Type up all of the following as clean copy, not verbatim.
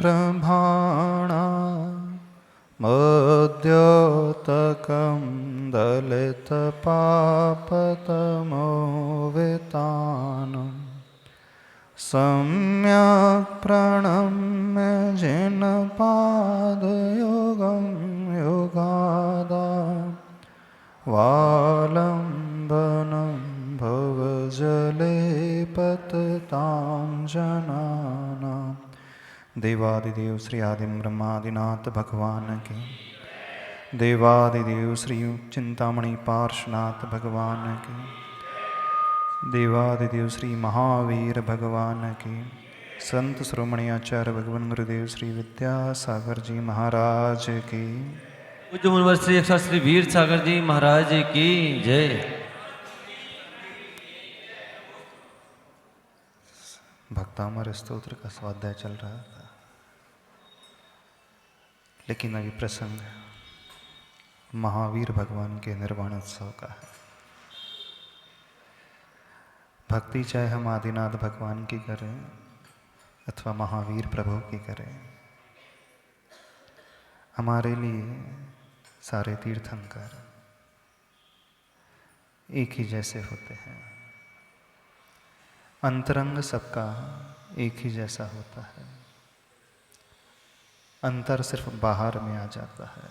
प्रभाणा मद्योतकं दलितपापतमोवितानं सम्यक् प्रणम्य जिनपादयुगं युगादा वालम्बनं भवजले पततां जनानां। देवादिदेव श्री आदिम ब्रह्मादिनाथ भगवान की, देवादिदेव श्री चिंतामणि पार्श्वनाथ भगवान की, देवादिदेव श्री महावीर भगवान की, संत श्रोमणी आचार्य भगवान गुरुदेव श्री विद्यासागर जी महाराज की, पूज्य मुनिवर श्री श्री वीर सागर जी महाराज की जय। भक्तामर स्तोत्र का स्वाध्याय चल रहा था, लेकिन अभी प्रसंग महावीर भगवान के निर्वाण उत्सव का है। भक्ति चाहे हम आदिनाथ भगवान की करें अथवा महावीर प्रभु की करें, हमारे लिए सारे तीर्थंकर एक ही जैसे होते हैं। अंतरंग सबका एक ही जैसा होता है, अंतर सिर्फ बाहर में आ जाता है।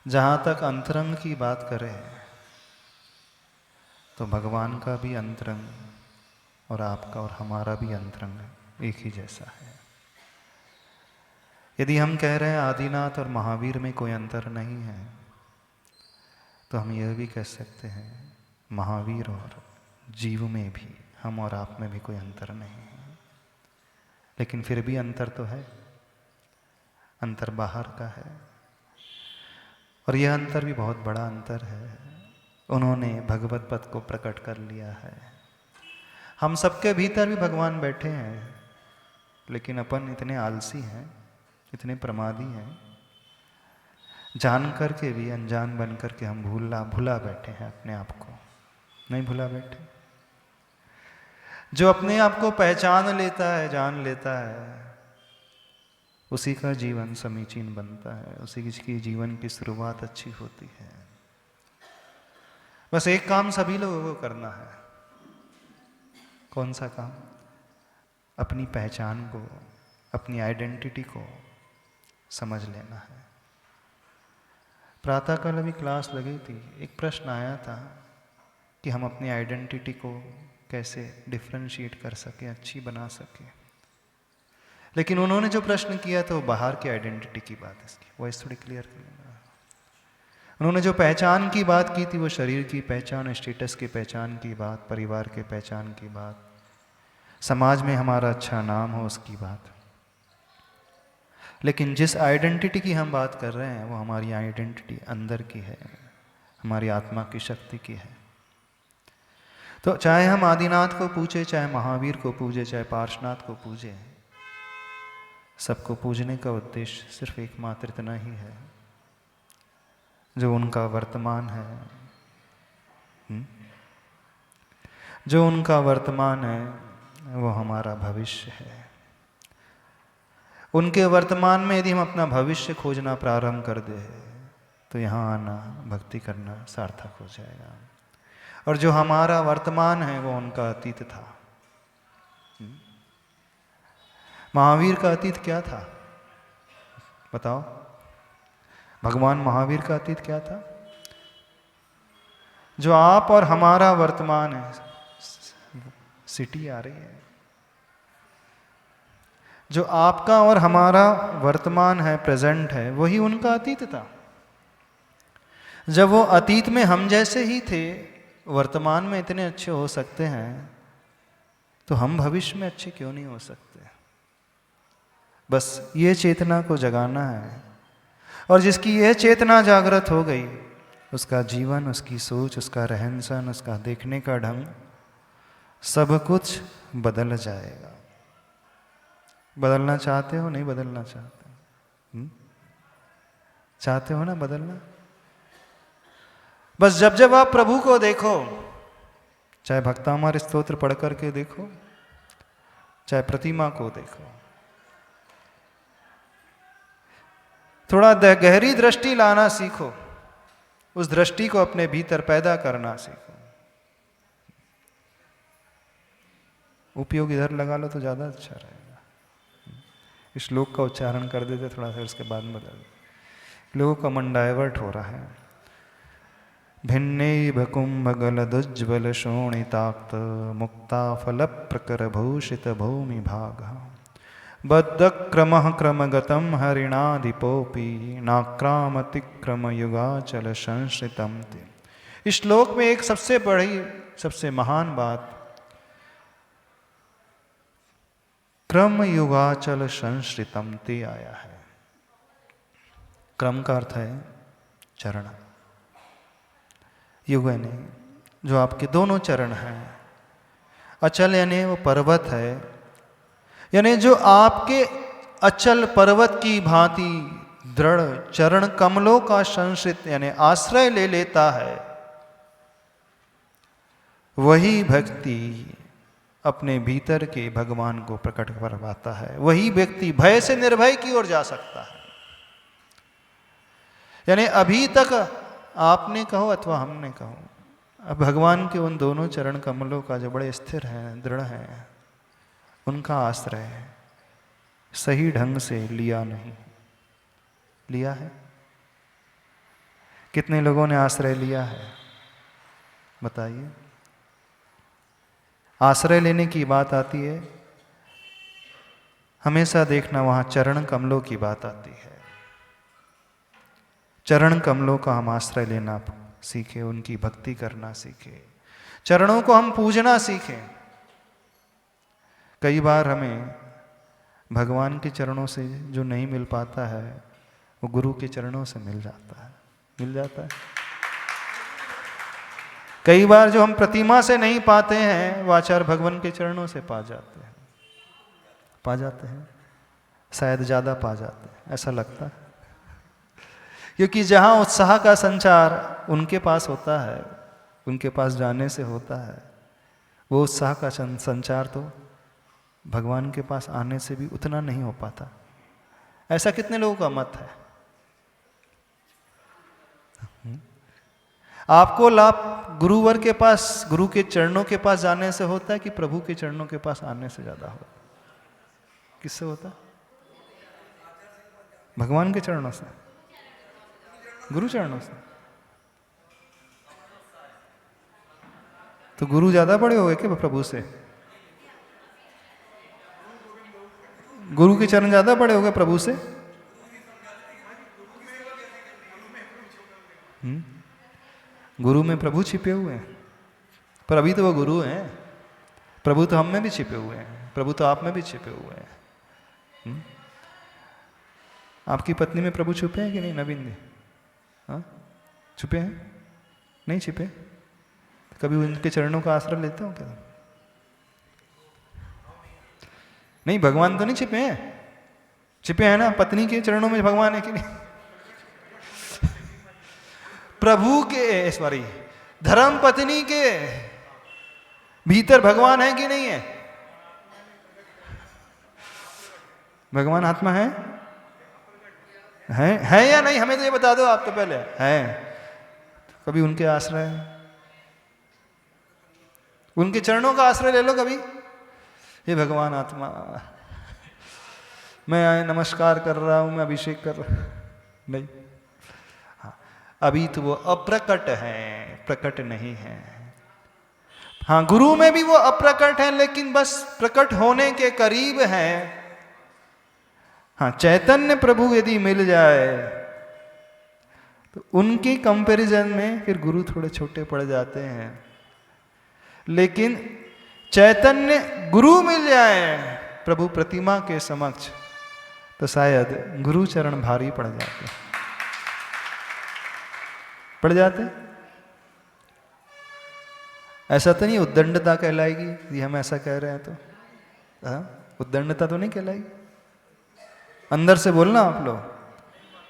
जहाँ तक अंतरंग की बात करें तो भगवान का भी अंतरंग और आपका और हमारा भी अंतरंग एक ही जैसा है। यदि हम कह रहे हैं आदिनाथ और महावीर में कोई अंतर नहीं है, तो हम यह भी कह सकते हैं महावीर और जीव में भी, हम और आप में भी कोई अंतर नहीं है। लेकिन फिर भी अंतर तो है, अंतर बाहर का है, और यह अंतर भी बहुत बड़ा अंतर है। उन्होंने भगवत पद को प्रकट कर लिया है। हम सबके भीतर भी भगवान बैठे हैं, लेकिन अपन इतने आलसी हैं, इतने प्रमादी हैं, जान कर के भी अनजान बन कर के हम भुला बैठे हैं अपने आप को। नहीं भुला बैठे? जो अपने आप को पहचान लेता है, जान लेता है, उसी का जीवन समीचीन बनता है, उसी की जीवन की शुरुआत अच्छी होती है। बस एक काम सभी लोगों को करना है। कौन सा काम? अपनी पहचान को, अपनी आइडेंटिटी को समझ लेना है। प्रातःकाल अभी क्लास लगी थी, एक प्रश्न आया था कि हम अपनी आइडेंटिटी को कैसे डिफ्रेंशिएट कर सकें, अच्छी बना सकें। लेकिन उन्होंने जो प्रश्न किया था वो बाहर की आइडेंटिटी की बात है। इसकी वॉइस थोड़ी क्लियर कर लेना। उन्होंने जो पहचान की बात की थी वो शरीर की पहचान, स्टेटस की पहचान की बात, परिवार के पहचान की बात, समाज में हमारा अच्छा नाम हो उसकी बात। लेकिन जिस आइडेंटिटी की हम बात कर रहे हैं वो हमारी आइडेंटिटी अंदर की है, हमारी आत्मा की शक्ति की है। तो चाहे हम आदिनाथ को पूजे, चाहे महावीर को पूजे, चाहे पार्श्वनाथ को पूजे, सबको पूजने का उद्देश्य सिर्फ एकमात्र इतना ही है, जो उनका वर्तमान है, जो उनका वर्तमान है वो हमारा भविष्य है। उनके वर्तमान में यदि हम अपना भविष्य खोजना प्रारंभ कर दे तो यहाँ आना, भक्ति करना सार्थक हो जाएगा। और जो हमारा वर्तमान है वो उनका अतीत था। महावीर का अतीत क्या था बताओ? भगवान महावीर का अतीत क्या था? जो आप और हमारा वर्तमान है, सिटी आ रही है, जो आपका और हमारा वर्तमान है, प्रेजेंट है, वही उनका अतीत था। जब वो अतीत में हम जैसे ही थे, वर्तमान में इतने अच्छे हो सकते हैं, तो हम भविष्य में अच्छे क्यों नहीं हो सकते? बस ये चेतना को जगाना है, और जिसकी यह चेतना जागृत हो गई, उसका जीवन, उसकी सोच, उसका रहन सहन, उसका देखने का ढंग, सब कुछ बदल जाएगा। बदलना चाहते हो? नहीं बदलना चाहते? चाहते हो ना बदलना? बस जब जब आप प्रभु को देखो, चाहे भक्तामर स्तोत्र पढ़ करके देखो, चाहे प्रतिमा को देखो, थोड़ा गहरी दृष्टि लाना सीखो, उस दृष्टि को अपने भीतर पैदा करना सीखो। उपयोग इधर लगा लो तो ज़्यादा अच्छा रहेगा। इस श्लोक का उच्चारण कर देते थोड़ा सा, उसके बाद बदल। लोगों का मन डाइवर्ट हो रहा है। भिन्नैव कुम्भगलदुज्ज्वल शोणिताक्त मुक्ता फल प्रकर भूषित भूमि भाग बद्धक्रमः क्रमगतं हरिणाधिपोपि नाक्रामतिक्रम युगाचल संश्रितम् ते। इस श्लोक में एक सबसे बड़ी, सबसे महान बात, क्रम युगाचल संश्रितम् ते आया है। क्रम का अर्थ है चरण, युग यानी जो आपके दोनों चरण हैं, अचल यानी वो पर्वत है, यानी जो आपके अचल पर्वत की भांति दृढ़ चरण कमलों का संश्रित यानी आश्रय ले लेता है, वही भक्ति अपने भीतर के भगवान को प्रकट कर पाता है। वही व्यक्ति भय से निर्भय की ओर जा सकता है। यानी अभी तक आपने कहो अथवा हमने कहो, अब भगवान के उन दोनों चरण कमलों का जो बड़े स्थिर हैं, दृढ़ हैं, उनका आश्रय सही ढंग से लिया नहीं। लिया है? कितने लोगों ने आश्रय लिया है बताइए। आश्रय लेने की बात आती है, हमेशा देखना वहाँ चरण कमलों की बात आती है। चरण कमलों का हम आश्रय लेना सीखें, उनकी भक्ति करना सीखें, चरणों को हम पूजना सीखें। कई बार हमें भगवान के चरणों से जो नहीं मिल पाता है, वो गुरु के चरणों से मिल जाता है, मिल जाता है। कई बार जो हम प्रतिमा से नहीं पाते हैं, वो आचार्य भगवान के चरणों से पा जाते हैं, पा जाते हैं, शायद ज़्यादा पा जाते हैं, ऐसा लगता है। क्योंकि जहाँ उत्साह का संचार उनके पास होता है, उनके पास जाने से होता है, वो उत्साह का संचार तो भगवान के पास आने से भी उतना नहीं हो पाता। ऐसा कितने लोगों का मत है? आपको लाभ गुरुवर के पास, गुरु के चरणों के पास जाने से होता है कि प्रभु के चरणों के पास आने से ज्यादा होता? किससे होता? भगवान के चरणों से, गुरु चरणों से। तो गुरु ज्यादा बड़े हो गए क्या प्रभु से? गुरु के चरण ज्यादा बड़े हो गए प्रभु से? गुरु में प्रभु छिपे हुए हैं, पर अभी तो वो गुरु हैं। प्रभु तो हम में भी छिपे हुए हैं, प्रभु तो आप में भी छिपे हुए हैं। आपकी पत्नी में प्रभु छुपे हैं कि नहीं नवीन जी? हाँ, छुपे हैं? नहीं छिपे? कभी उनके चरणों का आश्रय लेते हो क्या? नहीं, भगवान तो नहीं छिपे हैं? छिपे हैं ना, पत्नी के चरणों में भगवान है कि नहीं? प्रभु के, सॉरी, धर्म पत्नी के भीतर भगवान है कि नहीं है? भगवान आत्मा है? है या नहीं? हमें तो ये बता दो आप तो पहले। है? कभी उनके आश्रय, उनके चरणों का आश्रय ले लो कभी। ये भगवान आत्मा, मैं आए नमस्कार कर रहा हूं, मैं अभिषेक कर रहा हूं, नहीं। हाँ, अभी तो वो अप्रकट है, प्रकट नहीं है। हाँ, गुरु में भी वो अप्रकट है, लेकिन बस प्रकट होने के करीब है। हाँ, चैतन्य प्रभु यदि मिल जाए तो उनके कंपैरिजन में फिर गुरु थोड़े छोटे पड़ जाते हैं। लेकिन चैतन्य गुरु मिल जाए प्रभु प्रतिमा के समक्ष तो शायद गुरु चरण भारी पड़ जाते, पड़ जाते। ऐसा तो नहीं उद्दंडता कहलाएगी यदि हम ऐसा कह रहे हैं तो? हाँ, उद्दंडता तो नहीं कहलाएगी। अंदर से बोलना आप लोग,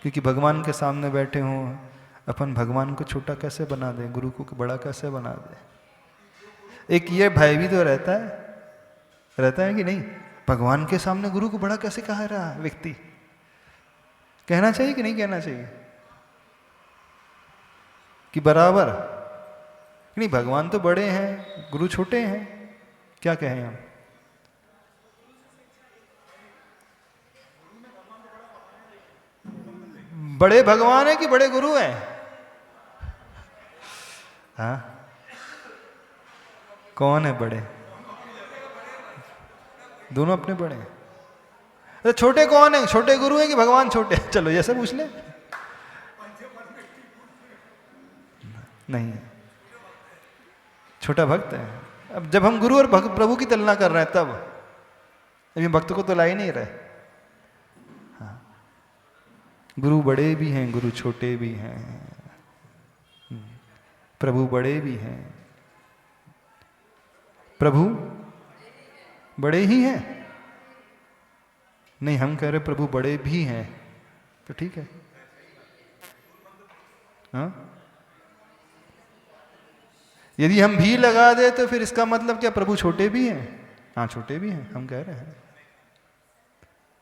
क्योंकि भगवान के सामने बैठे हों, अपन भगवान को छोटा कैसे बना दें, गुरु को बड़ा कैसे बना दें। एक ये भय भी तो रहता है कि नहीं? भगवान के सामने गुरु को बड़ा कैसे कहा रहा व्यक्ति? कहना चाहिए कि नहीं कहना चाहिए? कि बराबर? नहीं, भगवान तो बड़े हैं, गुरु छोटे हैं, क्या कहें हम? बड़े भगवान है कि बड़े गुरु हैं? हाँ, कौन है बड़े? दोनों अपने बड़े हैं। तो छोटे कौन है? छोटे गुरु हैं कि भगवान छोटे? चलो ये सब पूछ ले। नहीं, छोटा भक्त है। अब जब हम गुरु और प्रभु की तुलना कर रहे हैं तब अभी भक्त को तो ला ही नहीं रहे। हाँ, गुरु बड़े भी हैं, गुरु छोटे भी हैं, प्रभु बड़े भी हैं। प्रभु बड़े ही हैं? नहीं, हम कह रहे प्रभु बड़े भी हैं, तो ठीक है। हाँ, यदि हम भी लगा दे तो फिर इसका मतलब क्या प्रभु छोटे भी हैं? हाँ, छोटे भी हैं, हम कह रहे हैं।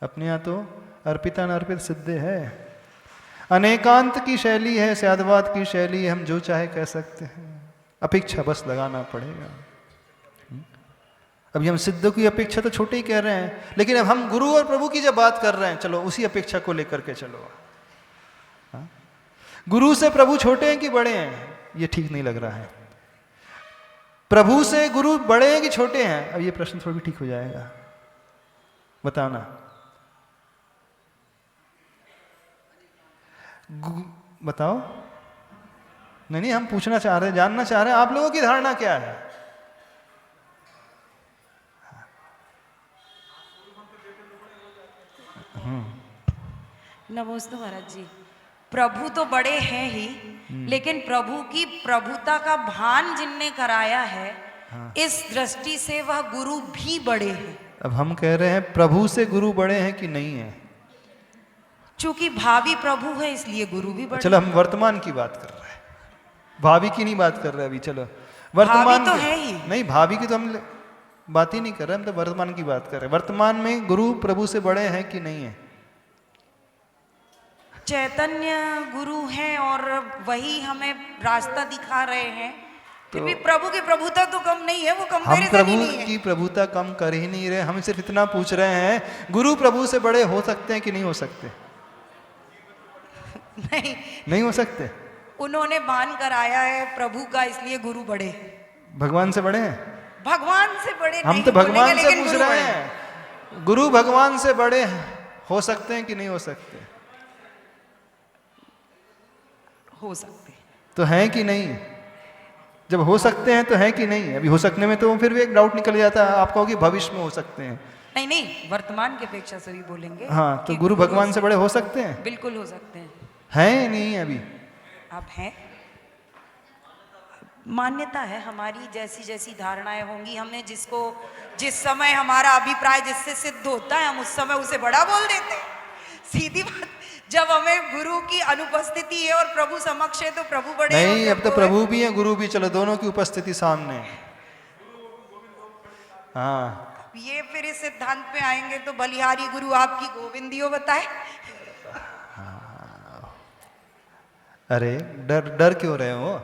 अपने यहाँ तो अर्पिता अर्पित सिद्ध है, अनेकांत की शैली है, स्यादवाद की शैली है, हम जो चाहे कह सकते हैं, अपेक्षा बस लगाना पड़ेगा। अभी हम सिद्ध की अपेक्षा तो छोटे ही कह रहे हैं, लेकिन अब हम गुरु और प्रभु की जब बात कर रहे हैं, चलो उसी अपेक्षा को लेकर के चलो। हाँ? गुरु से प्रभु छोटे हैं कि बड़े हैं? ये ठीक नहीं लग रहा है। प्रभु से गुरु बड़े हैं कि छोटे हैं? अब ये प्रश्न थोड़ा भी ठीक हो जाएगा, बताना। बताओ। नहीं, हम पूछना चाह रहे हैं, जानना चाह रहे हैं आप लोगों की धारणा क्या है। नमस्ते महाराज जी। प्रभु तो बड़े हैं ही, लेकिन प्रभु की प्रभुता का भान जिनने कराया है, हाँ, इस दृष्टि से वह गुरु भी बड़े हैं। अब हम कह रहे हैं प्रभु से गुरु बड़े हैं कि नहीं है? चूंकि भावी प्रभु है इसलिए गुरु भी बड़े। चलो हम वर्तमान की बात कर रहे हैं, भावी की नहीं बात कर रहे अभी। चलो वर्तमान तो है ही नहीं, भावी की तो हम बात ही नहीं कर रहे, हम तो वर्तमान की बात कर रहे हैं। वर्तमान में गुरु प्रभु से बड़े हैं कि नहीं है? चैतन्य गुरु हैं और वही हमें रास्ता दिखा रहे हैं, तो भी प्रभु की प्रभुता तो कम नहीं है, वो कंपैरिजन ही नहीं है। प्रभु की प्रभुता कम कर ही नहीं रहे, हम सिर्फ इतना पूछ रहे हैं, गुरु प्रभु से बड़े हो सकते हैं कि नहीं हो सकते? नहीं हो सकते। उन्होंने भान कराया है प्रभु का, इसलिए गुरु बड़े। भगवान से बड़े हैं? भगवान से बड़े हम नहीं तो भगवान से बोलेंगे, पूछ रहे हैं, गुरु भगवान से बड़े हो सकते हैं कि नहीं हो सकते? हो सकते तो हैं कि नहीं? जब हो सकते हैं तो हैं कि नहीं? अभी हो सकने में तो फिर भी एक डाउट निकल जाता है, आप कहोगे भविष्य में हो सकते हैं। नहीं, वर्तमान की अपेक्षा से भी बोलेंगे। हाँ, तो गुरु भगवान से बड़े हो सकते हैं? बिल्कुल हो सकते हैं। हैं नहीं अभी? अब हैं, मान्यता है हमारी, जैसी जैसी धारणाएं होंगी, हमने जिसको जिस समय हमारा अभिप्राय जिससे सिद्ध होता है, हम उस समय उसे बड़ा बोल देते हैं। सीधी बात, जब हमें गुरु की अनुपस्थिति है और प्रभु समक्ष है तो प्रभु बड़े नहीं, अब तो प्रभु भी है गुरु भी, चलो दोनों की उपस्थिति सामने। हाँ, ये फिर इस सिद्धांत पे आएंगे तो बलिहारी गुरु आपकी गोविंदियो बताए। अरे डर क्यों रहे हो?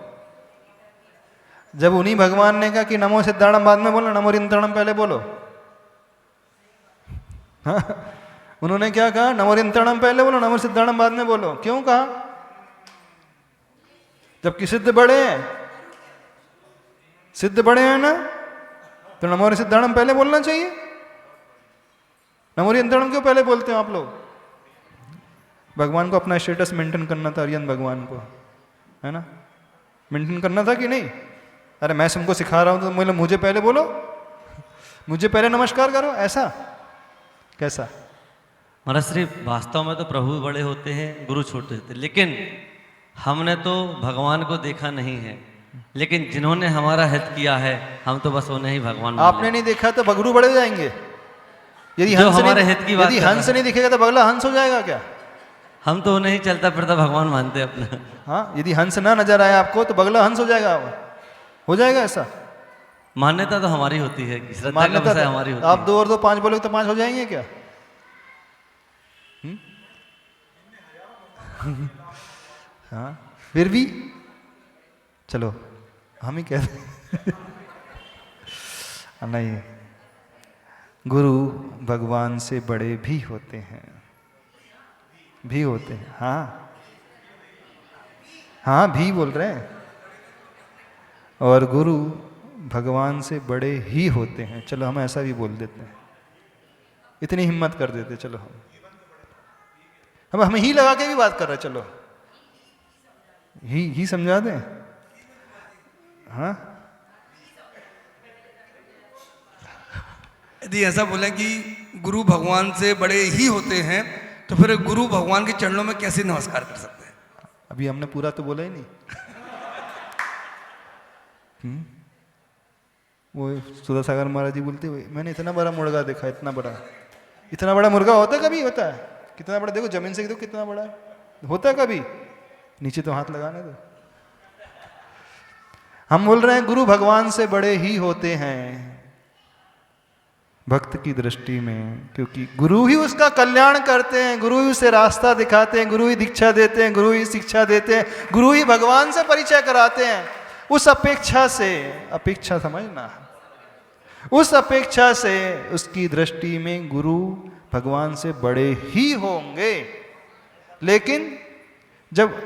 जब उन्हीं भगवान ने कहा कि नमो सिद्धाणम बाद में बोलो, नमो रिंतरणम पहले बोलो। हाँ? उन्होंने क्या कहा? नमो रिंतरणम पहले बोलो, नमो सिद्धाणम बाद में बोलो। क्यों कहा? जबकि सिद्ध बड़े हैं, सिद्ध बड़े हैं ना, तो नमो सिद्धाणम पहले बोलना चाहिए। नमो रिंतरणम क्यों पहले बोलते हो आप लोग? भगवान को अपना स्टेटस मेंटेन करना था, अरियन भगवान को, है ना, मेंटेन करना था कि नहीं? अरे मैं तुमको सिखा रहा हूं तो मुझे पहले बोलो, मुझे पहले नमस्कार करो, ऐसा कैसा? महाराज श्री, वास्तव में तो प्रभु बड़े होते हैं, गुरु छोटे होते हैं, लेकिन हमने तो भगवान को देखा नहीं है, लेकिन जिन्होंने हमारा हित किया है, हम तो बस उन्हें ही भगवान। आपने नहीं देखा तो गुरु बड़े हो जाएंगे? यदि हमारे हित की बात, यदि हंस नहीं दिखेगा तो बगला हंस हो जाएगा क्या? हम तो उन्हें ही चलता फिरता भगवान मानते अपना। हाँ, यदि हंस ना नजर आए आपको तो बगला हंस हो जाएगा, हो जाएगा ऐसा? मान्यता तो हमारी होती है, श्रद्धा का मान्यता विषय तो हमारी होती आप है। 2 और 2 5 बोलोगे तो 5 हो जाएंगे क्या? हाँ फिर भी चलो हम ही कहते नहीं, गुरु भगवान से बड़े भी होते हैं, भी होते हैं। हाँ हाँ भी बोल रहे हैं। और गुरु भगवान से बड़े ही होते हैं, चलो हम ऐसा भी बोल देते हैं, इतनी हिम्मत कर देते। चलो हम ही लगा के भी बात कर रहे हैं, चलो ही समझा दें। हाँ यदि ऐसा बोले कि गुरु भगवान से बड़े ही होते हैं तो फिर गुरु भगवान के चरणों में कैसे नमस्कार कर सकते हैं? अभी हमने पूरा तो बोला ही नहीं। वो सुधा सागर महाराज जी बोलते हुए, मैंने इतना बड़ा मुर्गा देखा, इतना बड़ा मुर्गा होता है कभी? होता है? कितना बड़ा देखो, जमीन से देखो कितना बड़ा होता है कभी? नीचे तो हाथ लगाने दो। हम बोल रहे हैं गुरु भगवान से बड़े ही होते हैं भक्त की दृष्टि में, क्योंकि गुरु ही उसका कल्याण करते हैं, गुरु ही उसे रास्ता दिखाते हैं, गुरु ही दीक्षा देते हैं, गुरु ही शिक्षा देते हैं, गुरु ही भगवान से परिचय कराते हैं। उस अपेक्षा से, अपेक्षा समझना, उस अपेक्षा से उसकी दृष्टि में गुरु भगवान से बड़े ही होंगे। लेकिन जब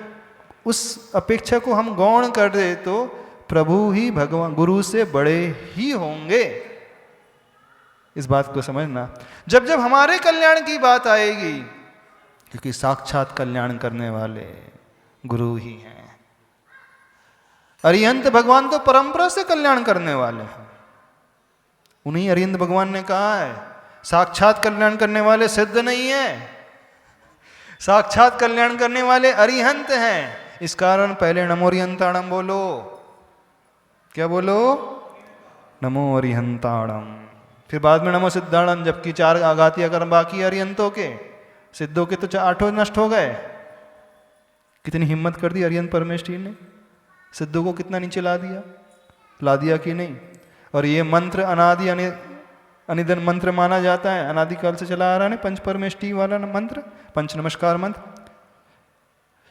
उस अपेक्षा को हम गौण कर दे तो प्रभु ही भगवान गुरु से बड़े ही होंगे। इस बात को समझना। जब जब हमारे कल्याण की बात आएगी, क्योंकि साक्षात कल्याण करने वाले गुरु ही हैं। अरिहंत भगवान तो परंपरा से कल्याण करने वाले हैं। उन्हीं अरिहंत भगवान ने कहा है साक्षात कल्याण करने वाले सिद्ध नहीं है, साक्षात कल्याण करने वाले अरिहंत हैं। इस कारण पहले नमो अरिहंताणम बोलो। क्या बोलो? नमो अरिहंताणम। फिर बाद में नमो सिद्धाणम, जबकि 4 आघातिया कर्म बाकी अरिहंतों के, सिद्धों के तो 8 नष्ट हो गए। कितनी हिम्मत कर दी अरिहंत परमेष्ठी ने, सिद्धों को कितना नीचे ला दिया कि नहीं। और ये मंत्र अनादि अनिधन मंत्र माना जाता है, अनादिकाल से चला आ रहा है पंच परमेष्ठी वाला मंत्र, पंच नमस्कार मंत्र।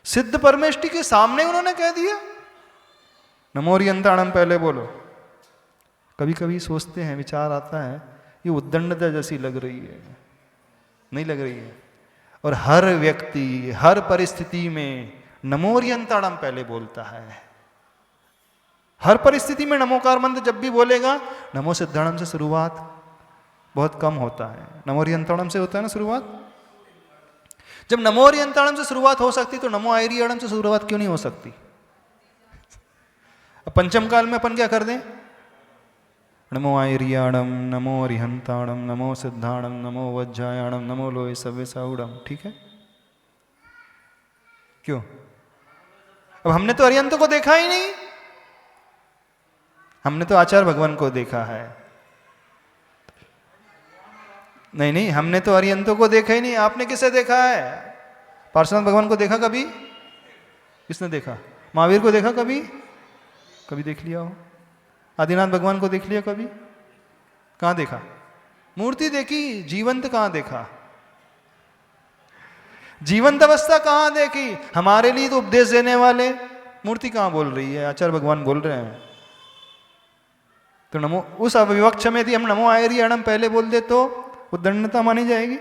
सिद्ध परमेष्ठी के सामने उन्होंने कह दिया नमो अरिहंताणम पहले बोलो। कभी कभी सोचते हैं, विचार आता है, ये उद्दंडता जैसी लग रही है, नहीं लग रही है। और हर व्यक्ति हर परिस्थिति में नमो अरिहंताणम पहले बोलता है। हर परिस्थिति में नमोकार मंत्र जब भी बोलेगा, नमो सिद्धाणम से शुरुआत बहुत कम होता है, नमो अरिहंताणम से होता है ना शुरुआत। जब नमो अरिहंताणम से शुरुआत हो सकती तो नमो आयरियाणम से शुरुआत क्यों नहीं हो सकती? अब पंचम काल में अपन क्या कर दें? नमो आयरियाणम, नमो अरिहंताणम, नमो सिद्धाणम, नमो वज्जायाणम, नमो लोहे सवे साउडम। ठीक है, क्यों? अब हमने तो अरिहंतों को देखा ही नहीं, हमने तो आचार्य भगवान को देखा है। नहीं, हमने तो अरिहंतों को देखा ही नहीं। आपने किसे देखा है? पार्श्वनाथ भगवान को देखा कभी? किसने देखा? महावीर को देखा कभी? कभी देख लिया हो? आदिनाथ भगवान को देख लिया कभी? कहाँ देखा? मूर्ति देखी, जीवंत कहाँ देखा? जीवंत अवस्था कहाँ देखी? हमारे लिए तो उपदेश देने वाले मूर्ति कहाँ बोल रही है? आचार्य भगवान बोल रहे हैं। तो नमो उस अविवक्ष में यदि हम नमो आयरियाणम पहले बोल दे तो उद्दंडता मानी जाएगी?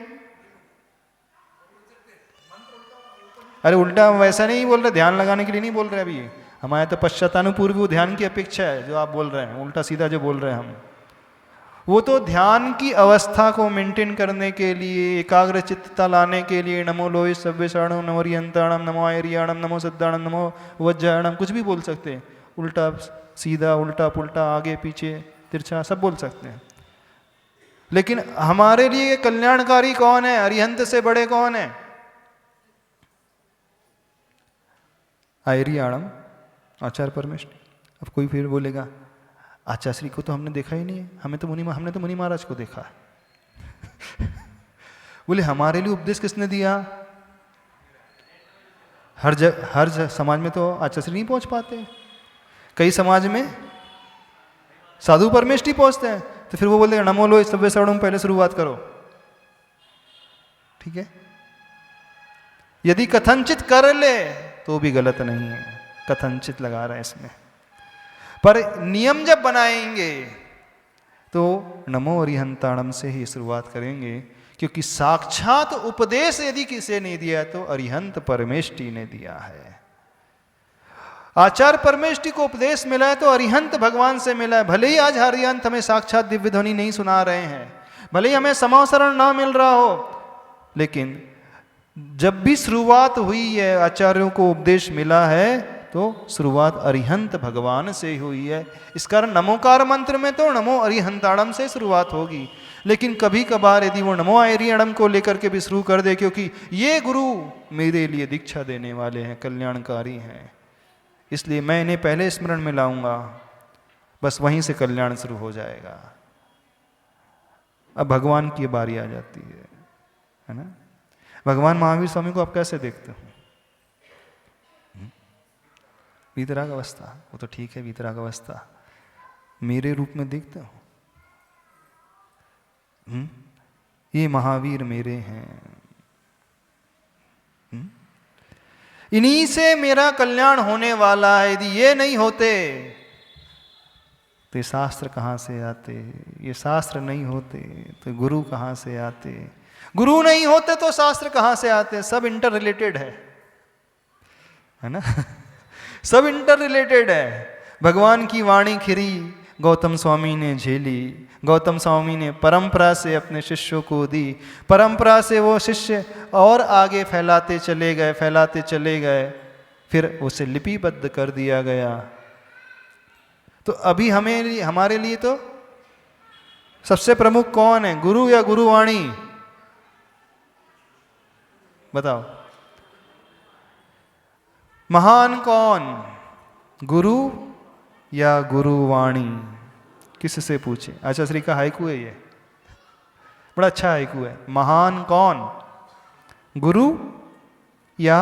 अरे उल्टा वैसा नहीं बोल रहे, ध्यान लगाने के लिए नहीं बोल रहे। अभी हमारे तो पश्चातानुपूर्व ध्यान की अपेक्षा है जो आप बोल रहे हैं, उल्टा सीधा जो बोल रहे हैं हम, वो तो ध्यान की अवस्था को मेंटेन करने के लिए, एकाग्र चित्तता लाने के लिए नमो लोहे सव्यसाणम, नमो अरिहंताणम, नमो आयरियाणम, नमो सिद्धाणम, नमो वज्जायाणम, कुछ भी बोल सकते हैं। उल्टा सीधा, उल्टा पुल्टा, आगे पीछे, तिरछा, सब बोल सकते हैं। लेकिन हमारे लिए कल्याणकारी कौन है? अरिहंत से बड़े कौन है? आयरियाणम, आचार्य परमेष्ठी। अब कोई फिर बोलेगा आचार्य श्री को तो हमने देखा ही नहीं है, हमने तो मुनि महाराज को देखा है। बोले हमारे लिए उपदेश किसने दिया? हर समाज में तो आचार्य श्री नहीं पहुंच पाते, कई समाज में साधु परमेष्ठी पहुंचते हैं। तो फिर वो बोलते हैं नमो लोहे सव्य साउडम पहले शुरुआत करो। ठीक है, यदि कथनचित कर ले तो भी गलत नहीं है, कथनचित लगा रहे हैं इसमें। पर नियम जब बनाएंगे तो नमो अरिहंताणम से ही शुरुआत करेंगे, क्योंकि साक्षात उपदेश यदि किसी ने दिया तो अरिहंत परमेष्टि ने दिया है। आचार्य परमेष्टि को उपदेश मिला है तो अरिहंत भगवान से मिला है। भले ही आज अरिहंत हमें साक्षात दिव्य ध्वनि नहीं सुना रहे हैं, भले ही हमें समावसरण ना मिल रहा हो, लेकिन जब भी शुरुआत हुई है, आचार्यों को उपदेश मिला है, तो शुरुआत अरिहंत भगवान से हुई है। इस कारण नमोकार मंत्र में तो नमो अरिहंताणम से शुरुआत होगी। लेकिन कभी कभार यदि वो नमो अरिहंताणम को लेकर के भी शुरू कर दे, क्योंकि ये गुरु मेरे लिए दीक्षा देने वाले हैं, कल्याणकारी हैं, इसलिए मैं इन्हें पहले स्मरण में लाऊंगा, बस वहीं से कल्याण शुरू हो जाएगा। अब भगवान की बारी आ जाती है ना। भगवान महावीर स्वामी को आप कैसे देखते हो? वीतराग अवस्था, वो तो ठीक है, वीतराग अवस्था मेरे रूप में देखते हो? ये महावीर मेरे हैं, इन्हीं से मेरा कल्याण होने वाला है। यदि ये नहीं होते तो ये शास्त्र कहाँ से आते? ये शास्त्र नहीं होते तो गुरु कहाँ से आते? गुरु नहीं होते तो शास्त्र कहाँ से आते? सब इंटर रिलेटेड है ना सब इंटर रिलेटेड है। भगवान की वाणी खिरी गौतम स्वामी ने झेली, गौतम स्वामी ने परंपरा से अपने शिष्यों को दी, परंपरा से वो शिष्य और आगे फैलाते चले गए, फैलाते चले गए, फिर उसे लिपिबद्ध कर दिया गया। तो अभी हमारे लिए तो सबसे प्रमुख कौन है, गुरु या गुरुवाणी? बताओ, महान कौन, गुरु या गुरुवाणी? किससे पूछे? आचार्य श्री का हाइकू है ये, बड़ा अच्छा हाइकू है। महान कौन, गुरु या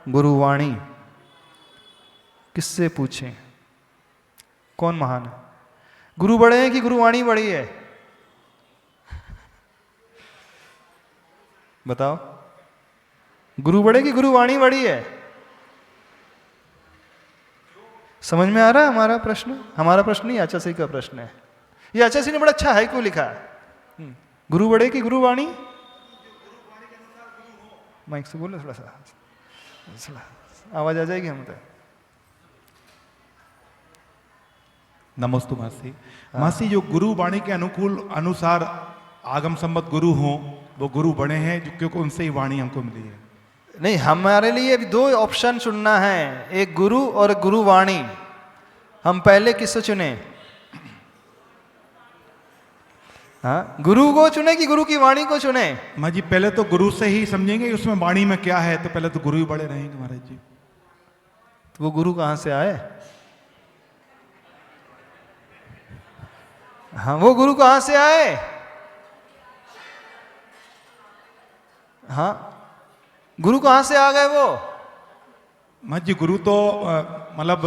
गुरुवाणी? किससे पूछे कौन महान है? गुरु बड़े हैं कि गुरुवाणी बड़ी है? बताओ, गुरु बड़े कि गुरुवाणी बड़ी है? समझ में आ रहा है हमारा प्रश्न? हमारा प्रश्न नहीं, आचार्य श्री का प्रश्न है। ये आचार्य श्री ने बड़ा अच्छा हाइकू लिखा है। गुरु बड़े की गुरुवाणी? माइक से बोलो थोड़ा सा, आवाज आ जाएगी हम तक। नमस्ते मासी। मासी, जो गुरु वाणी के अनुकूल अनुसार आगम संबत गुरु हों, वो गुरु बने हैं, जो क्योंकि उनसे ही वाणी हमको मिली है। नहीं, हमारे लिए भी दो ऑप्शन चुनना है, एक गुरु और गुरुवाणी। हम पहले किससे चुने? हाँ, गुरु को चुने कि गुरु की वाणी को चुने? माँ जी, पहले तो गुरु से ही समझेंगे उसमें वाणी में क्या है, तो पहले तो गुरु ही बड़े रहेंगे महाराज जी। तो वो गुरु कहाँ से आए? हाँ, वो गुरु कहाँ से आए? हाँ, गुरु कहाँ से आ गए वो? माँ जी, गुरु तो मतलब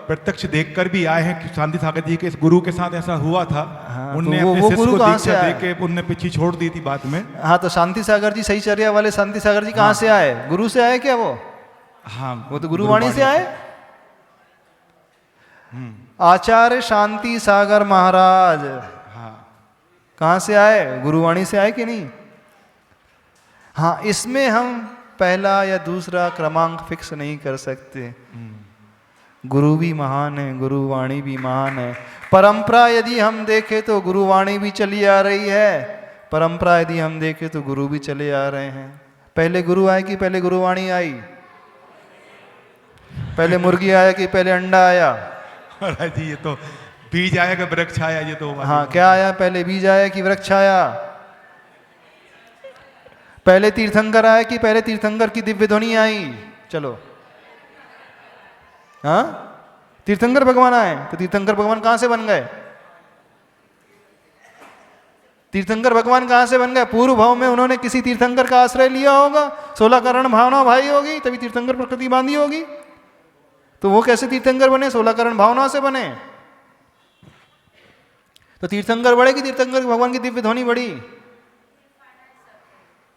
प्रत्यक्ष देखकर भी आए हैं कि शांति सागर जी के इस गुरु के साथ ऐसा हुआ था। हाँ, उनने तो अपने वो शिष्य गुरु को कहाँ से दीक्षा आए? देके उनने पीछे छोड़ दी थी बाद में। हाँ, तो शांति सागर जी, सही चर्या वाले शांति सागर जी कहाँ से आए? गुरु से आए क्या वो? हाँ, वो तो गुरुवाणी से आए। आचार्य शांति सागर महाराज हाँ, कहाँ से आए? गुरुवाणी से आए कि नहीं? हाँ, इसमें हम पहला या दूसरा क्रमांक फिक्स नहीं कर सकते। गुरु भी महान है, गुरुवाणी भी महान है। परंपरा यदि हम देखें तो गुरुवाणी भी चली आ रही है, परंपरा यदि हम देखें तो गुरु भी चले आ रहे हैं। पहले गुरु आए कि पहले गुरुवाणी आई? पहले मुर्गी आया कि पहले अंडा आया? महाराज जी, ये तो बीज आया कि वृक्ष आया, ये तो हाँ, क्या आया? पहले बीज आया कि वृक्ष आया? पहले तीर्थंकर आया कि पहले तीर्थंकर की दिव्य ध्वनि आई? चलो, हाँ, तीर्थंकर भगवान आए तो तीर्थंकर भगवान कहां से बन गए? तीर्थंकर भगवान कहां से बन गए? पूर्व भाव में उन्होंने किसी तीर्थंकर का आश्रय लिया होगा, 16 करण भावना भाई होगी, तभी तीर्थंकर प्रकृति बांधी होगी। तो वो कैसे तीर्थंकर बने? 16 करण भावना से बने। तो तीर्थंकर बड़े कि तीर्थंकर भगवान की दिव्य ध्वनि बड़ी?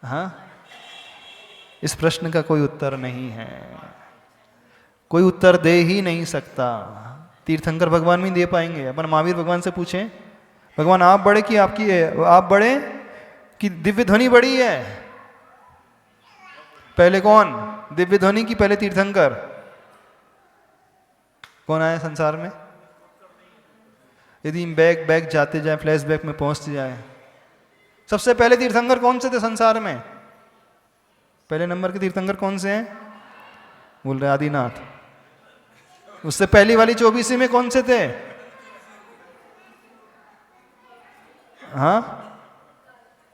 हाँ, इस प्रश्न का कोई उत्तर नहीं है, कोई उत्तर दे ही नहीं सकता। तीर्थंकर भगवान भी दे पाएंगे। अपन महावीर भगवान से पूछें, भगवान आप बड़े कि आपकी है, आप बड़े कि दिव्य ध्वनि बड़ी है? पहले कौन, दिव्य ध्वनि की पहले तीर्थंकर? कौन आया संसार में? यदि बैक बैक जाते जाए, फ्लैशबैक में पहुंचते जाए, सबसे पहले तीर्थंकर कौन से थे संसार में? पहले नंबर के तीर्थंकर कौन से हैं? बोल रहे आदिनाथ। उससे पहली वाली 24 में कौन से थे? हाँ,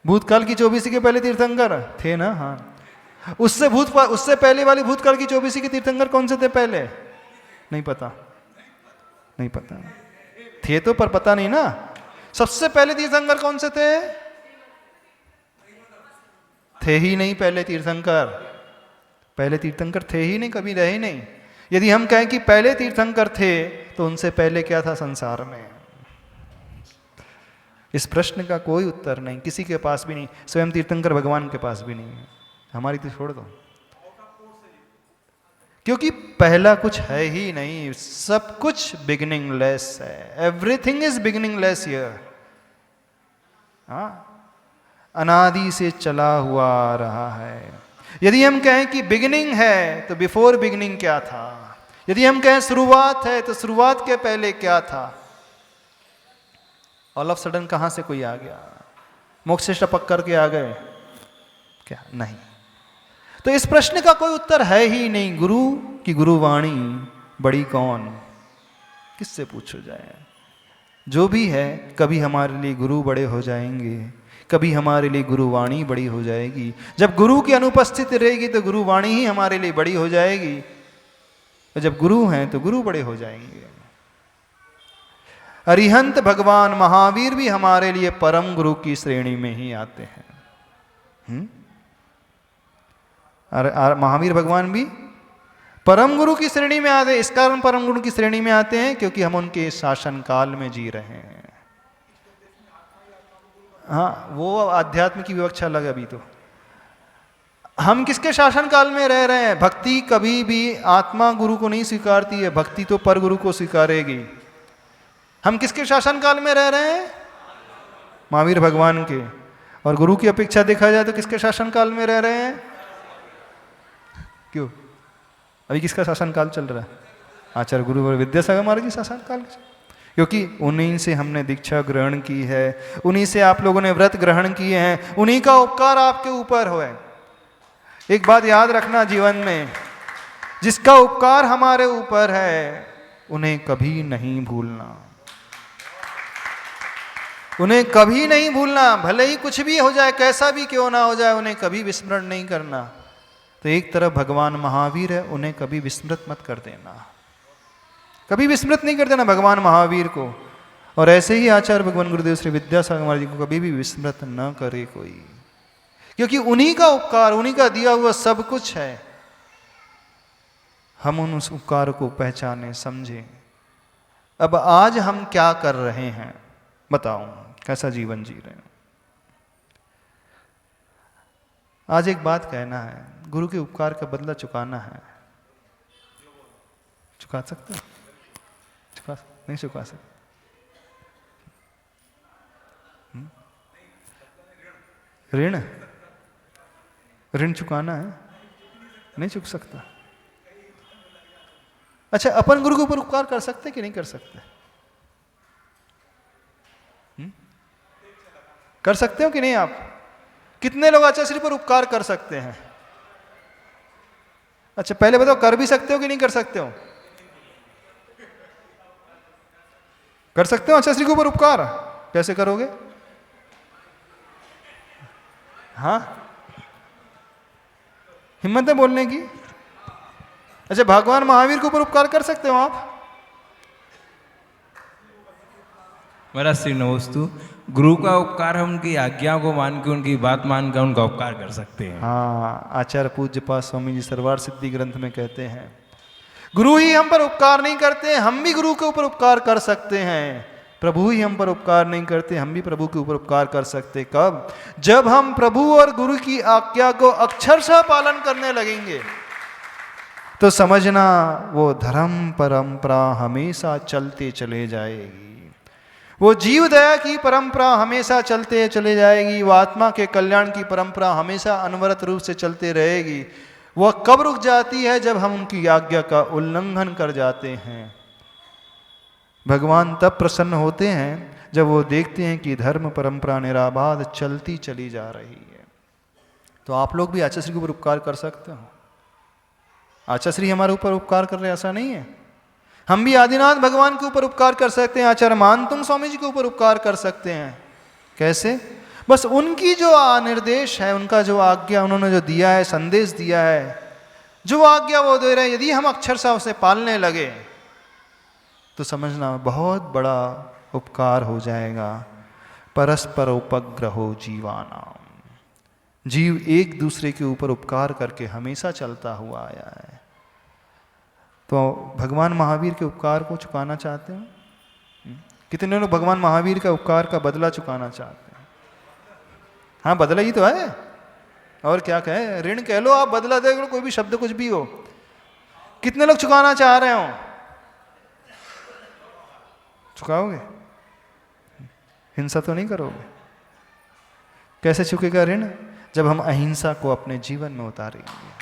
भूतकाल की 24 के पहले तीर्थंकर थे ना? हाँ, उससे पहले वाली भूतकाल की 24 के तीर्थंकर कौन से थे पहले? नहीं पता, नहीं पता। थे तो पर पता नहीं ना। सबसे पहले तीर्थंकर कौन से थे? थे ही नहीं पहले तीर्थंकर। पहले तीर्थंकर थे ही नहीं, कभी रहे ही नहीं। यदि हम कहें कि पहले तीर्थंकर थे तो उनसे पहले क्या था संसार में? इस प्रश्न का कोई उत्तर नहीं, किसी के पास भी नहीं, स्वयं तीर्थंकर भगवान के पास भी नहीं है। हमारी तो छोड़ दो, क्योंकि पहला कुछ है ही नहीं, सब कुछ बिगिनिंगलेस है। Everything is beginningless here. हाँ, अनादि से चला हुआ आ रहा है। यदि हम कहें कि बिगिनिंग है तो बिफोर बिगिनिंग क्या था? यदि हम कहें शुरुआत है तो शुरुआत के पहले क्या था? ऑल ऑफ सडन कहां से कोई आ गया? मोक्ष से टपक करके आ गए क्या? नहीं। तो इस प्रश्न का कोई उत्तर है ही नहीं। गुरु की गुरुवाणी बड़ी कौन? किससे पूछो जाए? जो भी है, कभी हमारे लिए गुरु बड़े हो जाएंगे, कभी हमारे लिए गुरुवाणी बड़ी हो जाएगी। जब गुरु की अनुपस्थित रहेगी तो गुरुवाणी ही हमारे लिए बड़ी हो जाएगी, और जब गुरु हैं तो गुरु बड़े हो जाएंगे। अरिहंत भगवान महावीर भी हमारे लिए परम गुरु की श्रेणी में ही आते हैं। महावीर भगवान भी परम गुरु की श्रेणी में आते हैं। इस कारण परम गुरु की श्रेणी में आते हैं क्योंकि हम उनके शासन काल में जी रहे हैं। हाँ, वो आध्यात्म की विवक्षा लगे। अभी तो हम किसके शासन काल में रह रहे हैं? भक्ति कभी भी आत्मा गुरु को नहीं स्वीकारती है, भक्ति तो पर गुरु को स्वीकारेगी। हम किसके शासन काल में रह रहे हैं? महावीर भगवान के। और गुरु की अपेक्षा देखा जाए तो किसके शासन काल में रह रहे हैं? क्यों, अभी किसका शासन काल चल रहा है? आचार्य गुरु विद्यासागर महाराज जी शासन काल। क्योंकि उन्हीं से हमने दीक्षा ग्रहण की है, उन्हीं से आप लोगों ने व्रत ग्रहण किए हैं, उन्हीं का उपकार आपके ऊपर हो। एक बात याद रखना जीवन में, जिसका उपकार हमारे ऊपर है उन्हें कभी नहीं भूलना, उन्हें कभी नहीं भूलना। भले ही कुछ भी हो जाए, कैसा भी क्यों ना हो जाए, उन्हें कभी विस्मरण नहीं करना। तो एक तरफ भगवान महावीर है, उन्हें कभी विस्मृत मत कर देना, कभी विस्मृत नहीं कर देना भगवान महावीर को। और ऐसे ही आचार्य भगवान गुरुदेव श्री विद्यासागर महाराज जी को कभी भी विस्मृत न करे कोई, क्योंकि उन्हीं का उपकार, उन्हीं का दिया हुआ सब कुछ है। हम उस उपकार को पहचाने, समझें। अब आज हम क्या कर रहे हैं बताओ, कैसा जीवन जी रहे हैं? आज एक बात कहना है, गुरु के उपकार का बदला चुकाना है। चुका सकते हो? नहीं चुका सकते। ऋण, ऋण चुकाना है, नहीं चुक सकता। अच्छा, अपन गुरु के ऊपर उपकार कर सकते कि नहीं कर सकते? कर सकते हो कि नहीं? आप कितने लोग आचार्य श्री पर उपकार कर सकते हैं? अच्छा, पहले बताओ, कर भी सकते हो कि नहीं कर सकते हो? कर सकते हो आचार्य श्री के ऊपर उपकार? कैसे करोगे? हाँ, हिम्मत है बोलने की? अच्छा, भगवान महावीर के ऊपर उपकार कर सकते हो आप? महाराज श्री नमस्तु। गुरु का उपकार हम उनकी आज्ञा को मान के, उनकी बात मान कर उनका उपकार कर सकते हैं। हाँ, आचार्य पूज्य पाद स्वामी जी सरवार सिद्धि ग्रंथ में कहते हैं, गुरु ही हम पर उपकार नहीं करते, हम भी गुरु के ऊपर उपकार कर सकते हैं। प्रभु ही हम पर उपकार नहीं करते, हम भी प्रभु के ऊपर उपकार कर सकते कब? जब हम प्रभु और गुरु की आज्ञा को अक्षरशः पालन करने लगेंगे। तो समझना वो धर्म परंपरा हमेशा चलते चले जाएगी, वो जीव दया की परंपरा हमेशा चलते चले जाएगी, वो आत्मा के कल्याण की परंपरा हमेशा अनवरत रूप से चलते रहेगी। वह कब रुक जाती है? जब हम उनकी आज्ञा का उल्लंघन कर जाते हैं। भगवान तब प्रसन्न होते हैं जब वो देखते हैं कि धर्म परंपरा निराबाध चलती चली जा रही है। तो आप लोग भी आचार्य के ऊपर उपकार कर सकते हो। आचार्य हमारे ऊपर उपकार कर रहे, ऐसा नहीं है। हम भी आदिनाथ भगवान के ऊपर उपकार कर सकते हैं, आचार्य मानतुंग स्वामी जी के ऊपर उपकार कर सकते हैं। कैसे? बस उनकी जो निर्देश है, उनका जो आज्ञा उन्होंने जो दिया है, संदेश दिया है, जो आज्ञा वो दे रहे हैं, यदि हम अक्षरशः उसे पालने लगे तो समझना बहुत बड़ा उपकार हो जाएगा। परस्पर उपग्रहो जीवानाम, जीव एक दूसरे के ऊपर उपकार करके हमेशा चलता हुआ आया है। तो भगवान महावीर के उपकार को चुकाना चाहते हो? कितने लोग भगवान महावीर का उपकार का बदला चुकाना चाहते हैं? हाँ, बदला ही तो है, और क्या कहे? ऋण कह लो आप, बदला देख लो, कोई भी शब्द कुछ भी हो। कितने लोग चुकाना चाह रहे हो? चुकाओगे? हिंसा तो नहीं करोगे? कैसे चुकेगा ऋण? जब हम अहिंसा को अपने जीवन में उतारेंगे,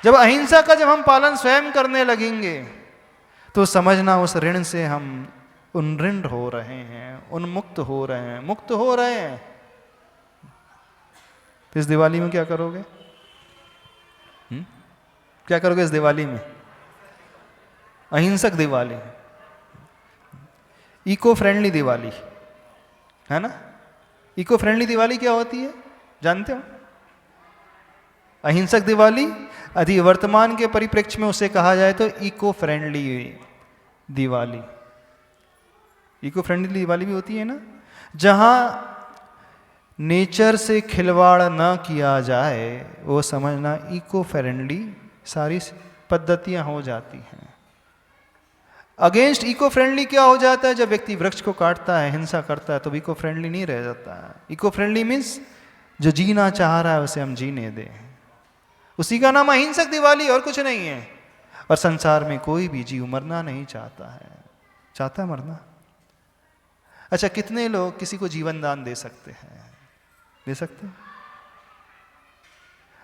जब अहिंसा का जब हम पालन स्वयं करने लगेंगे, तो समझना उस ऋण से हम उन्ऋण हो रहे हैं, उन्मुक्त हो रहे हैं, मुक्त हो रहे हैं। तो इस दिवाली में क्या करोगे? क्या करोगे इस दिवाली में? अहिंसक दिवाली, इको फ्रेंडली दिवाली, है ना? इको फ्रेंडली दिवाली क्या होती है जानते हो? अहिंसक दिवाली यदि वर्तमान के परिप्रेक्ष्य में उसे कहा जाए तो eco friendly Diwali. Eco friendly Diwali भी होती है ना, जहां नेचर से खिलवाड़ न किया जाए, वो समझना इको फ्रेंडली सारी पद्धतियां हो जाती हैं। अगेंस्ट इको फ्रेंडली क्या हो जाता है? जब व्यक्ति वृक्ष को काटता है, हिंसा करता है, तो इको फ्रेंडली नहीं रह जाता है। इको फ्रेंडली मीन्स जो जीना चाह रहा है उसे हम जीने दें, उसी का नाम अहिंसक दिवाली, और कुछ नहीं है। और संसार में कोई भी जीव मरना नहीं चाहता है। चाहता है मरना? अच्छा, कितने लोग किसी को जीवन दान दे सकते हैं? दे सकते हैं?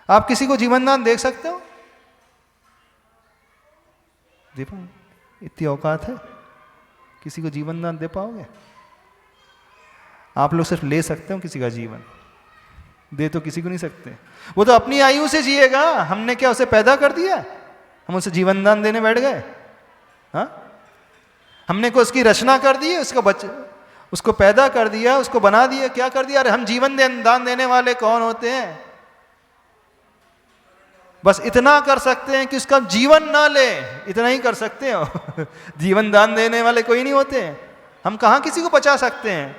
आप किसी को जीवन दान दे सकते हो? दे पाओ? इतनी औकात है? किसी को जीवन दान दे पाओगे? आप लोग सिर्फ ले सकते हो किसी का जीवन, दे तो किसी को नहीं सकते। वो तो अपनी आयु से जिएगा, हमने क्या उसे पैदा कर दिया? हम उसे जीवन दान देने बैठ गए? हाँ, हमने को उसकी रचना कर दी, उसको पैदा कर दिया, उसको बना दिया, क्या कर दिया? अरे हम जीवन दान देने वाले कौन होते हैं? बस इतना कर सकते हैं कि उसका जीवन ना ले, इतना ही कर सकते हो। जीवन दान देने वाले कोई नहीं होते हैं। हम कहाँ किसी को बचा सकते हैं?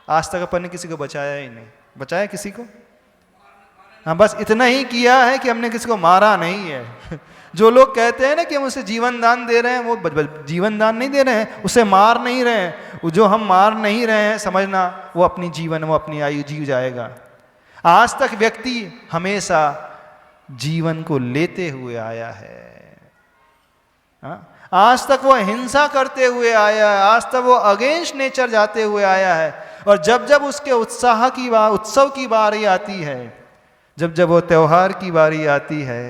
आज तक अपन ने किसी को बचाया ही नहीं। बचाया किसी को? हाँ, बस इतना ही किया है कि हमने किसी को मारा नहीं है। जो लोग कहते हैं ना कि हम उसे जीवन दान दे रहे हैं, वो जीवन दान नहीं दे रहे हैं, उसे मार नहीं रहे हैं। जो हम मार नहीं रहे हैं, समझना वो अपनी जीवन, वो अपनी आयु जी जाएगा। आज तक व्यक्ति हमेशा जीवन को लेते हुए आया है। हाँ? आज तक वो हिंसा करते हुए आया है, आज तक वो अगेंस्ट नेचर जाते हुए आया है। और जब जब उसके उत्साह की उत्सव की बारी आती है, जब जब वो त्यौहार की बारी आती है,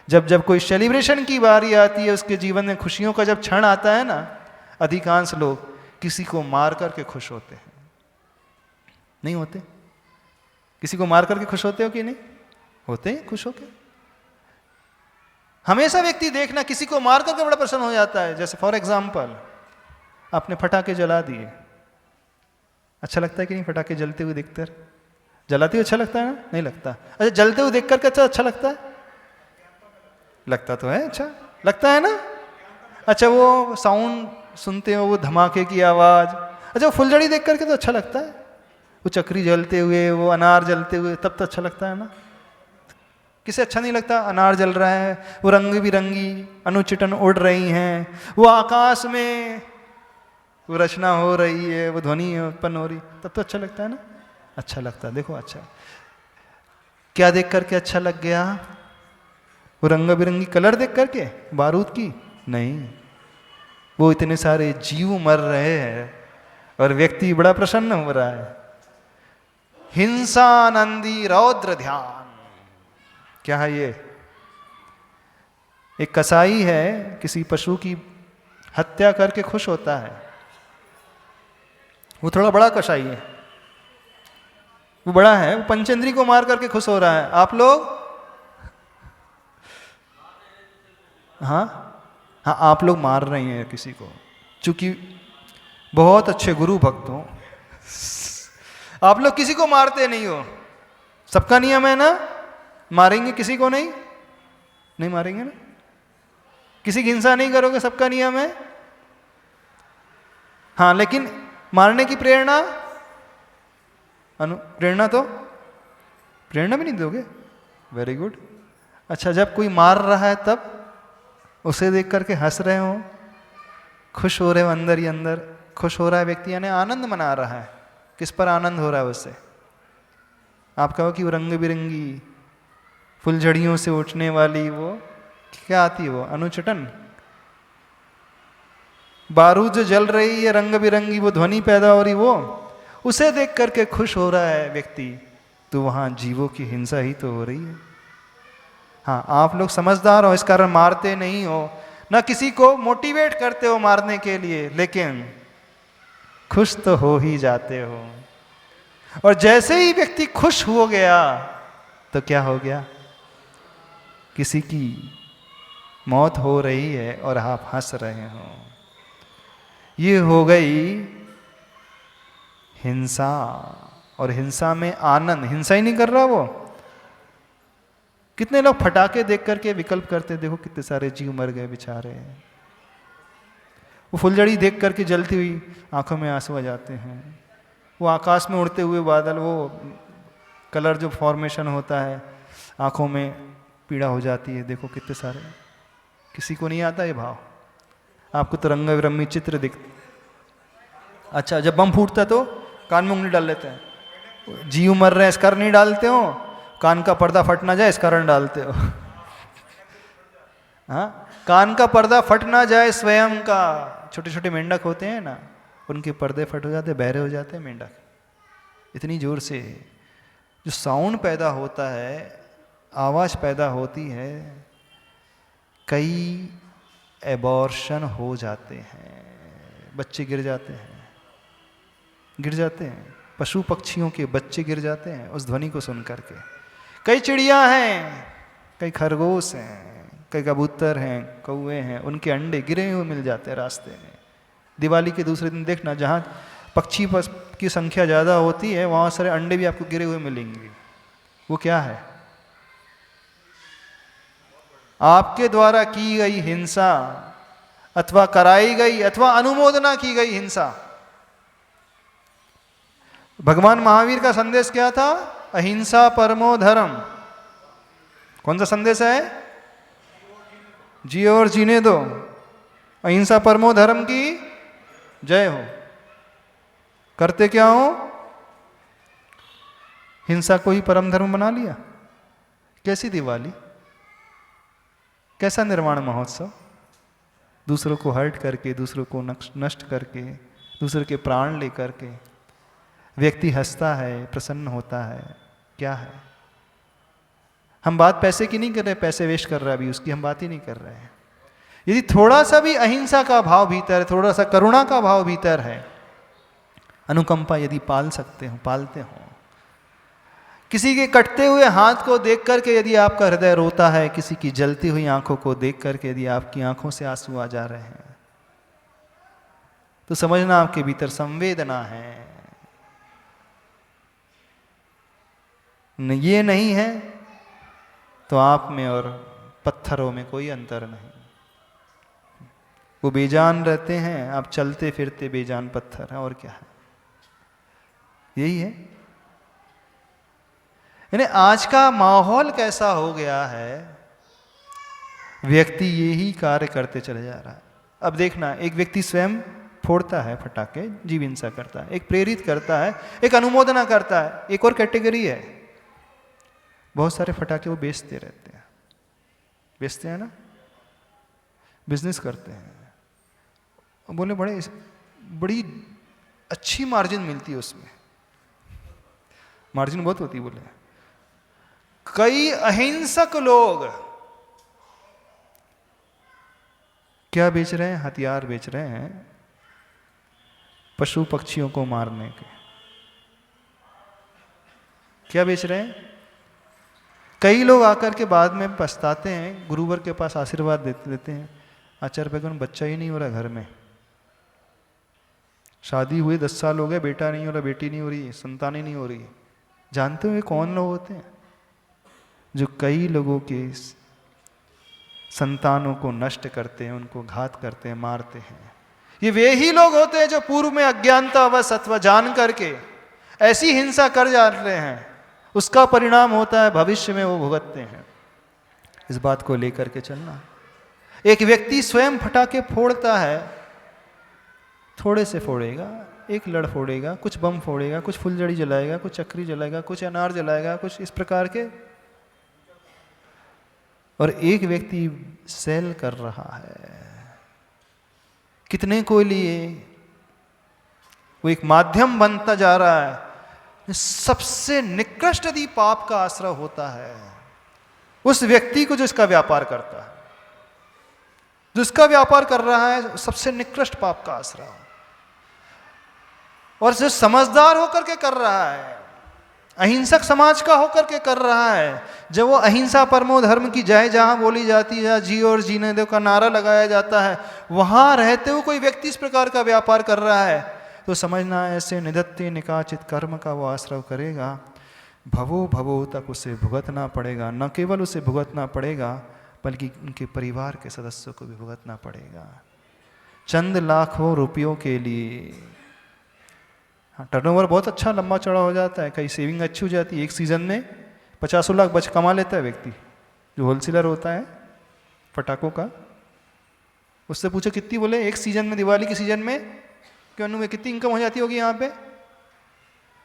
जब जब कोई सेलिब्रेशन की बारी आती है, उसके जीवन में खुशियों का जब क्षण आता है ना, अधिकांश लोग किसी को मार करके खुश होते हैं। नहीं होते? किसी को मार करके खुश होते हो कि नहीं? होते हैं खुश होके। हमेशा व्यक्ति देखना किसी को मार करके बड़ा प्रसन्न हो जाता है। जैसे फॉर एग्जाम्पल, आपने फटाके जला दिए, अच्छा लगता है कि नहीं? फटाके जलते हुए देखते हैं, जलाते हुए अच्छा लगता है ना? नहीं लगता। अच्छा, जलते हुए देख करके अच्छा लगता है? लगता तो है, अच्छा लगता है ना? अच्छा, वो साउंड सुनते हो, वो धमाके की आवाज, अच्छा वो फुलझड़ी देख करके तो अच्छा लगता है। वो चक्री जलते हुए, वो अनार जलते हुए, तब तो अच्छा लगता है ना? किसे अच्छा नहीं लगता? अनार जल रहा है, वो रंग बिरंगी अनुचिटन उड़ रही हैं, वो आकाश में वो रचना हो रही है, वो ध्वनि उत्पन्न हो रही, तब तो अच्छा लगता है ना, अच्छा लगता है। देखो अच्छा क्या देख करके अच्छा लग गया? वो रंग बिरंगी कलर देख करके, बारूद की नहीं, वो इतने सारे जीव मर रहे हैं और व्यक्ति बड़ा प्रसन्न हो रहा है। हिंसानंदी रौद्र ध्यान, क्या है ये? एक कसाई है, किसी पशु की हत्या करके खुश होता है। वो थोड़ा बड़ा कसाई है, वो बड़ा है, वो पंचेंद्री को मार करके खुश हो रहा है। आप लोग, हाँ हाँ, आप लोग मार रहे हैं किसी को, चूंकि बहुत अच्छे गुरु भक्त हो, आप लोग किसी को मारते नहीं हो। सबका नियम है ना, मारेंगे किसी को नहीं, नहीं मारेंगे ना, किसी की हिंसा नहीं करोगे, सबका नियम है। हाँ, लेकिन मारने की प्रेरणा, प्रेरणा तो प्रेरणा भी नहीं दोगे। Very good. अच्छा, जब कोई मार रहा है तब उसे देख करके हंस रहे हो, खुश हो रहे हो, अंदर ही अंदर खुश हो रहा है व्यक्ति, यानी आनंद मना रहा है। किस पर आनंद हो रहा है उससे? आप कहो कि वो रंग बिरंगी फुलझड़ियों से उठने वाली वो क्या आती है, वो अनुचटन बारूद जो जल रही है रंग बिरंगी, वो ध्वनि पैदा हो रही, वो उसे देख करके खुश हो रहा है व्यक्ति, तो वहां जीवों की हिंसा ही तो हो रही है। हाँ, आप लोग समझदार हो, इस कारण मारते नहीं हो, ना किसी को मोटिवेट करते हो मारने के लिए, लेकिन खुश तो हो ही जाते हो। और जैसे ही व्यक्ति खुश हो गया तो क्या हो गया? किसी की मौत हो रही है और आप हंस रहे हो, ये हो गई हिंसा। और हिंसा में आनंद, हिंसा ही नहीं कर रहा वो। कितने लोग फटाके देख करके विकल्प करते, देखो कितने सारे जीव मर गए बेचारे। वो फुलझड़ी देख करके जलती हुई आंखों में आंसू आ जाते हैं। वो आकाश में उड़ते हुए बादल, वो कलर जो फॉर्मेशन होता है, आंखों में पीड़ा हो जाती है। देखो कितने सारे, किसी को नहीं आता ये भाव। आपको तो रंग बिरंगी चित्र दिख। अच्छा, जब बम फूटता तो कान में उंगली डाल लेते हैं। जीव मर रहे हैं इस कारण नहीं डालते हो, कान का पर्दा फट ना जाए इस कारण डालते हो। हाँ, कान का पर्दा फट ना जाए स्वयं का। छोटे छोटे मेंढक होते हैं ना, उनके पर्दे फट हो जाते, बहरे हो जाते हैं मेंढक। इतनी जोर से जो साउंड पैदा होता है, आवाज पैदा होती है, कई एबॉर्शन हो जाते हैं, बच्चे गिर जाते हैं, गिर जाते हैं, पशु पक्षियों के बच्चे गिर जाते हैं उस ध्वनि को सुन करके। कई चिड़िया हैं, कई खरगोश हैं, कई कबूतर हैं, कौवे हैं, उनके अंडे गिरे हुए मिल जाते हैं रास्ते में। दिवाली के दूसरे दिन देखना, जहाँ पक्षी की संख्या ज़्यादा होती है वहाँ सारे अंडे भी आपको गिरे हुए मिलेंगे। वो क्या है? आपके द्वारा की गई हिंसा, अथवा कराई गई अथवा अनुमोदना की गई हिंसा। भगवान महावीर का संदेश क्या था? अहिंसा परमो धर्म। कौन सा संदेश है? जियो और जीने दो, अहिंसा परमो धर्म की जय हो। करते क्या हो? हिंसा को ही परम धर्म बना लिया। कैसी दिवाली, कैसा निर्वाण महोत्सव? दूसरों को हर्ट करके, दूसरों को नष्ट करके, दूसरे के प्राण लेकर के व्यक्ति हंसता है, प्रसन्न होता है। क्या है? हम बात पैसे की नहीं कर रहे, पैसे वेस्ट कर रहा है अभी, उसकी हम बात ही नहीं कर रहे हैं। यदि थोड़ा सा भी अहिंसा का भाव भीतर है, थोड़ा सा करुणा का भाव भीतर है, अनुकंपा यदि पाल सकते हो, पालते हो, किसी के कटते हुए हाथ को देख करके यदि आपका हृदय रोता है, किसी की जलती हुई आंखों को देख करके यदि आपकी आंखों से आंसू आ जा रहे हैं, तो समझना आपके भीतर संवेदना है। ये नहीं है तो आप में और पत्थरों में कोई अंतर नहीं। वो बेजान रहते हैं, आप चलते फिरते बेजान पत्थर हैं, और क्या है? यही है। यानी आज का माहौल कैसा हो गया है, व्यक्ति यही कार्य करते चले जा रहा है। अब देखना, एक व्यक्ति स्वयं फोड़ता है फटाके, जीव हिंसा करता है। एक प्रेरित करता है, एक अनुमोदना करता है। एक और कैटेगरी है, बहुत सारे फटाके वो बेचते रहते हैं, बेचते हैं ना, बिजनेस करते हैं। बोले बड़ी अच्छी मार्जिन मिलती है उसमें, मार्जिन बहुत होती है। बोले कई अहिंसक लोग क्या बेच रहे हैं? हथियार बेच रहे हैं पशु पक्षियों को मारने के। क्या बेच रहे हैं? कई लोग आकर के बाद में पछताते हैं, गुरुवर के पास आशीर्वाद देते हैं, आचार्य भगवान बच्चा ही नहीं हो रहा घर में, शादी हुए 10 साल हो गए, बेटा नहीं हो रहा, बेटी नहीं हो रही, संतान ही नहीं हो रही। जानते हो ये कौन लोग होते हैं? जो कई लोगों के संतानों को नष्ट करते हैं, उनको घात करते हैं, मारते हैं। ये वे ही लोग होते हैं जो पूर्व में अज्ञानता व सत्व जान करके ऐसी हिंसा कर जाते हैं, उसका परिणाम होता है भविष्य में वो भुगतते हैं। इस बात को लेकर के चलना। एक व्यक्ति स्वयं फटाके फोड़ता है, थोड़े से फोड़ेगा, एक लड़ फोड़ेगा, कुछ बम फोड़ेगा, कुछ फुलझड़ी जलाएगा, कुछ चक्री जलाएगा, कुछ अनार जलाएगा, कुछ इस प्रकार के। और एक व्यक्ति सेल कर रहा है, कितने को लिए वो एक माध्यम बनता जा रहा है। सबसे निकृष्ट यदि पाप का आश्रय होता है उस व्यक्ति को जो इसका व्यापार करता है, जो इसका व्यापार कर रहा है, सबसे निकृष्ट पाप का आश्रय। और जो समझदार होकर के कर रहा है, अहिंसक समाज का होकर के कर रहा है, जब वो अहिंसा परमो धर्म की जय जहां बोली जाती है, जी और जीने दो का नारा लगाया जाता है, वहां रहते हुए कोई व्यक्ति इस प्रकार का व्यापार कर रहा है, तो समझना ऐसे निधत्ते निकाचित कर्म का वो आश्रय करेगा, भवो भवो तक उसे भुगतना पड़ेगा। न केवल उसे भुगतना पड़ेगा बल्कि उनके परिवार के सदस्यों को भी भुगतना पड़ेगा। चंद लाखों रुपयों के लिए टर्नओवर बहुत अच्छा लंबा चौड़ा हो जाता है, कई सेविंग अच्छी हो जाती है। एक सीजन में 50 लाख बच कमा लेता है व्यक्ति जो होलसेलर होता है पटाखों का। उससे पूछो कितनी, बोले एक सीजन में, दिवाली के सीजन में क्यों में कितनी इनकम हो जाती होगी यहाँ पे?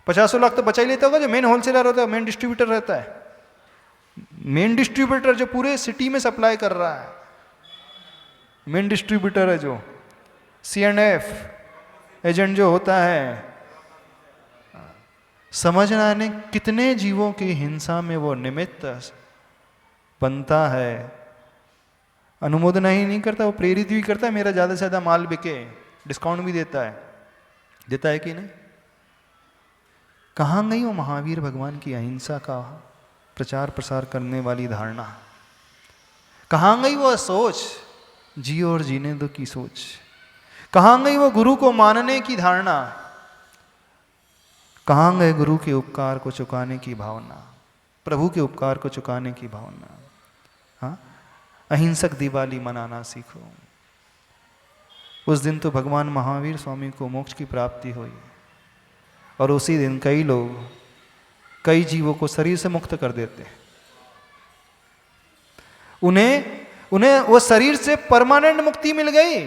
50 लाख तो बचा ही लेता होगा जो मेन होलसेलर होता है, मेन डिस्ट्रीब्यूटर रहता है। मेन डिस्ट्रीब्यूटर जो पूरे सिटी में सप्लाई कर रहा है, मेन डिस्ट्रीब्यूटर है जो C&F एजेंट जो होता है। समझना है कितने जीवों की हिंसा में वो निमित्त बनता है। अनुमोदना ही नहीं करता, वो प्रेरित भी करता है, मेरा ज़्यादा से ज़्यादा माल बिके, डिस्काउंट भी देता है कि नहीं? कहाँ गई वो महावीर भगवान की अहिंसा का प्रचार प्रसार करने वाली धारणा? कहाँ गई वो सोच, जियो और जीने दो की सोच? कहाँ गई वो गुरु को मानने की धारणा? कहाँ गए गुरु के उपकार को चुकाने की भावना, प्रभु के उपकार को चुकाने की भावना? हाँ, अहिंसक दिवाली मनाना सीखो। उस दिन तो भगवान महावीर स्वामी को मोक्ष की प्राप्ति हुई, और उसी दिन कई लोग कई जीवों को शरीर से मुक्त कर देते हैं। उन्हें वो शरीर से परमानेंट मुक्ति मिल गई,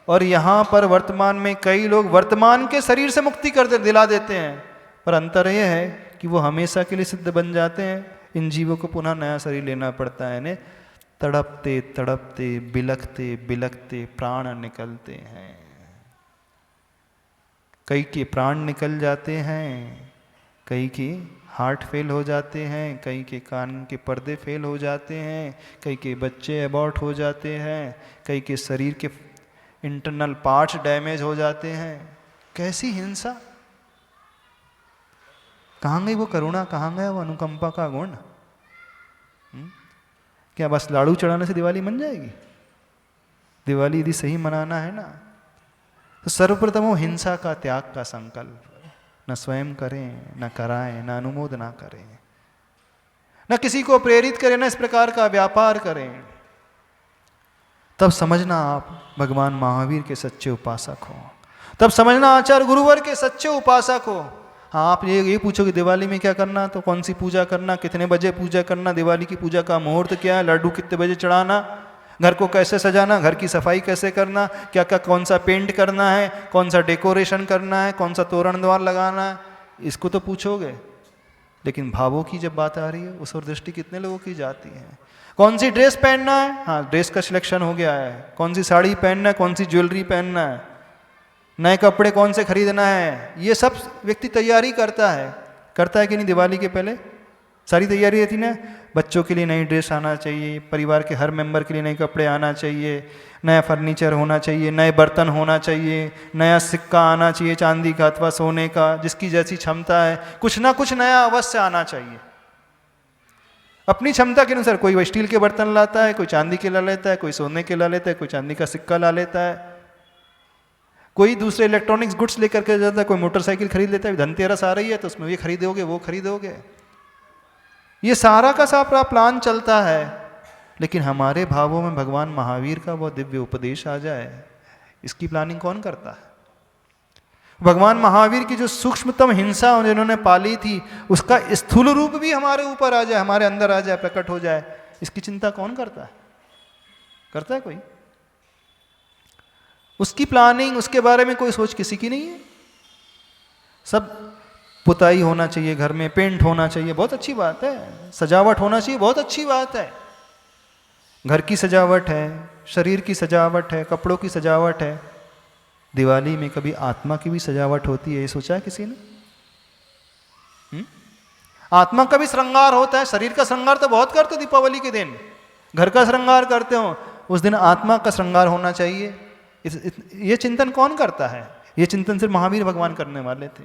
और यहाँ पर वर्तमान में कई लोग वर्तमान के शरीर से मुक्ति कर दिला देते हैं। पर अंतर यह है कि वो हमेशा के लिए सिद्ध बन जाते हैं, इन जीवों को पुनः नया शरीर लेना पड़ता है। इन्हें तड़पते तड़पते बिलखते बिलखते प्राण निकलते हैं। कई के प्राण निकल जाते हैं, कई के हार्ट फेल हो जाते हैं, कई के कान के पर्दे फेल हो जाते हैं, कई के बच्चे अबॉर्ट हो जाते हैं, कई के शरीर के इंटरनल पार्ट्स डैमेज हो जाते हैं। कैसी हिंसा! कहाँ गई वो करुणा, कहाँ गया वो अनुकंपा का गुण? क्या बस लाड़ू चढ़ाने से दिवाली मन जाएगी? दिवाली यदि सही मनाना है ना, तो सर्वप्रथम वो हिंसा का त्याग का संकल्प न स्वयं करें, न कराएं, न अनुमोदना करें, न किसी को प्रेरित करें, न इस प्रकार का व्यापार करें। तब समझना आप भगवान महावीर के सच्चे उपासक हो, तब समझना आचार्य गुरुवर के सच्चे उपासक हो। हाँ, आप ये पूछोगे दिवाली में क्या करना, तो कौन सी पूजा करना, कितने बजे पूजा करना, दिवाली की पूजा का मुहूर्त क्या है, लड्डू कितने बजे चढ़ाना, घर को कैसे सजाना, घर की सफाई कैसे करना, क्या क्या कौन सा पेंट करना है, कौन सा डेकोरेशन करना है, कौन सा तोरण द्वार लगाना है, इसको तो पूछोगे। लेकिन भावों की जब बात आ रही है उस और दृष्टि कितने लोगों की जाती है। कौन सी ड्रेस पहनना है, हाँ ड्रेस का सिलेक्शन हो गया है, कौन सी साड़ी पहनना है, कौन सी ज्वेलरी पहनना है, नए कपड़े कौन से खरीदना है, ये सब व्यक्ति तैयारी करता है कि नहीं। दिवाली के पहले सारी तैयारी रहती ना, बच्चों के लिए नई ड्रेस आना चाहिए, परिवार के हर मेंबर के लिए नए कपड़े आना चाहिए, नया फर्नीचर होना चाहिए, नए बर्तन होना चाहिए, नया सिक्का आना चाहिए चांदी का अथवा सोने का, जिसकी जैसी क्षमता है कुछ ना कुछ नया अवश्य आना चाहिए अपनी क्षमता के अनुसार। कोई स्टील के बर्तन लाता है, कोई चांदी के ला लेता है, कोई सोने के ला लेता है, कोई चांदी का सिक्का ला लेता है, कोई दूसरे इलेक्ट्रॉनिक्स गुड्स लेकर के जाता है, कोई मोटरसाइकिल खरीद लेता है। धनतेरस आ रही है तो उसमें ये खरीदोगे वो खरीदोगे, ये सारा का सारा प्लान चलता है। लेकिन हमारे भावों में भगवान महावीर का वो दिव्य उपदेश आ जाए, इसकी प्लानिंग कौन करता है। भगवान महावीर की जो सूक्ष्मतम हिंसा जिन्होंने पाली थी उसका स्थूल रूप भी हमारे ऊपर आ जाए, हमारे अंदर आ जाए, प्रकट हो जाए, इसकी चिंता कौन करता है? करता है कोई? उसकी प्लानिंग, उसके बारे में कोई सोच किसी की नहीं है। सब पुताई होना चाहिए, घर में पेंट होना चाहिए, बहुत अच्छी बात है, सजावट होना चाहिए, बहुत अच्छी बात है। घर की सजावट है, शरीर की सजावट है, कपड़ों की सजावट है। दिवाली में कभी आत्मा की भी सजावट होती है, ये सोचा है किसी ने? आत्मा का भी श्रृंगार होता है। शरीर का श्रृंगार तो बहुत करते हो दीपावली के दिन, घर का श्रृंगार करते हो, उस दिन आत्मा का श्रृंगार होना चाहिए। ये चिंतन कौन करता है? ये चिंतन सिर्फ महावीर भगवान करने वाले थे,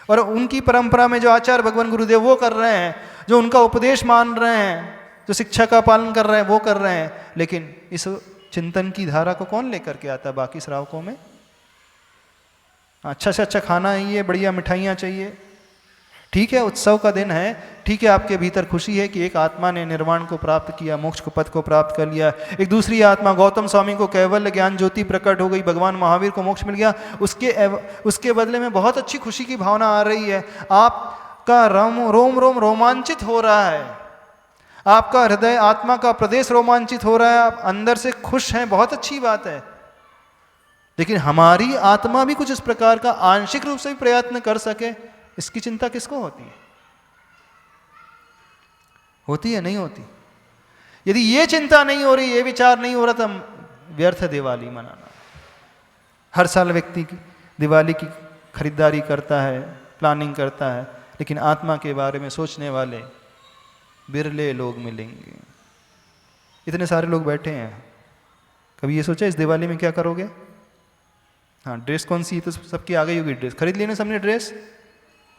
और उनकी परंपरा में जो आचार्य भगवान गुरुदेव वो कर रहे हैं, जो उनका उपदेश मान रहे हैं, जो शिक्षा का पालन कर रहे हैं वो कर रहे हैं। लेकिन इस चिंतन की धारा को कौन लेकर के आता है बाकी श्रावकों में? अच्छा से अच्छा खाना चाहिए, बढ़िया मिठाइयाँ चाहिए, ठीक है उत्सव का दिन है, ठीक है आपके भीतर खुशी है कि एक आत्मा ने निर्वाण को प्राप्त किया, मोक्ष को पद को प्राप्त कर लिया, एक दूसरी आत्मा गौतम स्वामी को कैवल्य ज्ञान ज्योति प्रकट हो गई, भगवान महावीर को मोक्ष मिल गया, उसके बदले में बहुत अच्छी खुशी की भावना आ रही है, आपका रोम रोम रोमांचित हो रहा है, आपका हृदय आत्मा का प्रदेश रोमांचित हो रहा है, आप अंदर से खुश हैं, बहुत अच्छी बात है। लेकिन हमारी आत्मा भी कुछ इस प्रकार का आंशिक रूप से भी प्रयत्न कर सके, इसकी चिंता किसको होती है? होती है नहीं होती? यदि ये चिंता नहीं हो रही, ये विचार नहीं हो रहा, तो व्यर्थ दिवाली मनाना। हर साल व्यक्ति दिवाली की खरीदारी करता है, प्लानिंग करता है, लेकिन आत्मा के बारे में सोचने वाले बिरले लोग मिलेंगे। इतने सारे लोग बैठे हैं, कभी ये सोचा इस दिवाली में क्या करोगे? हाँ ड्रेस कौन सी है तो सबकी आ गई होगी, ड्रेस खरीद ली ना सबने, ड्रेस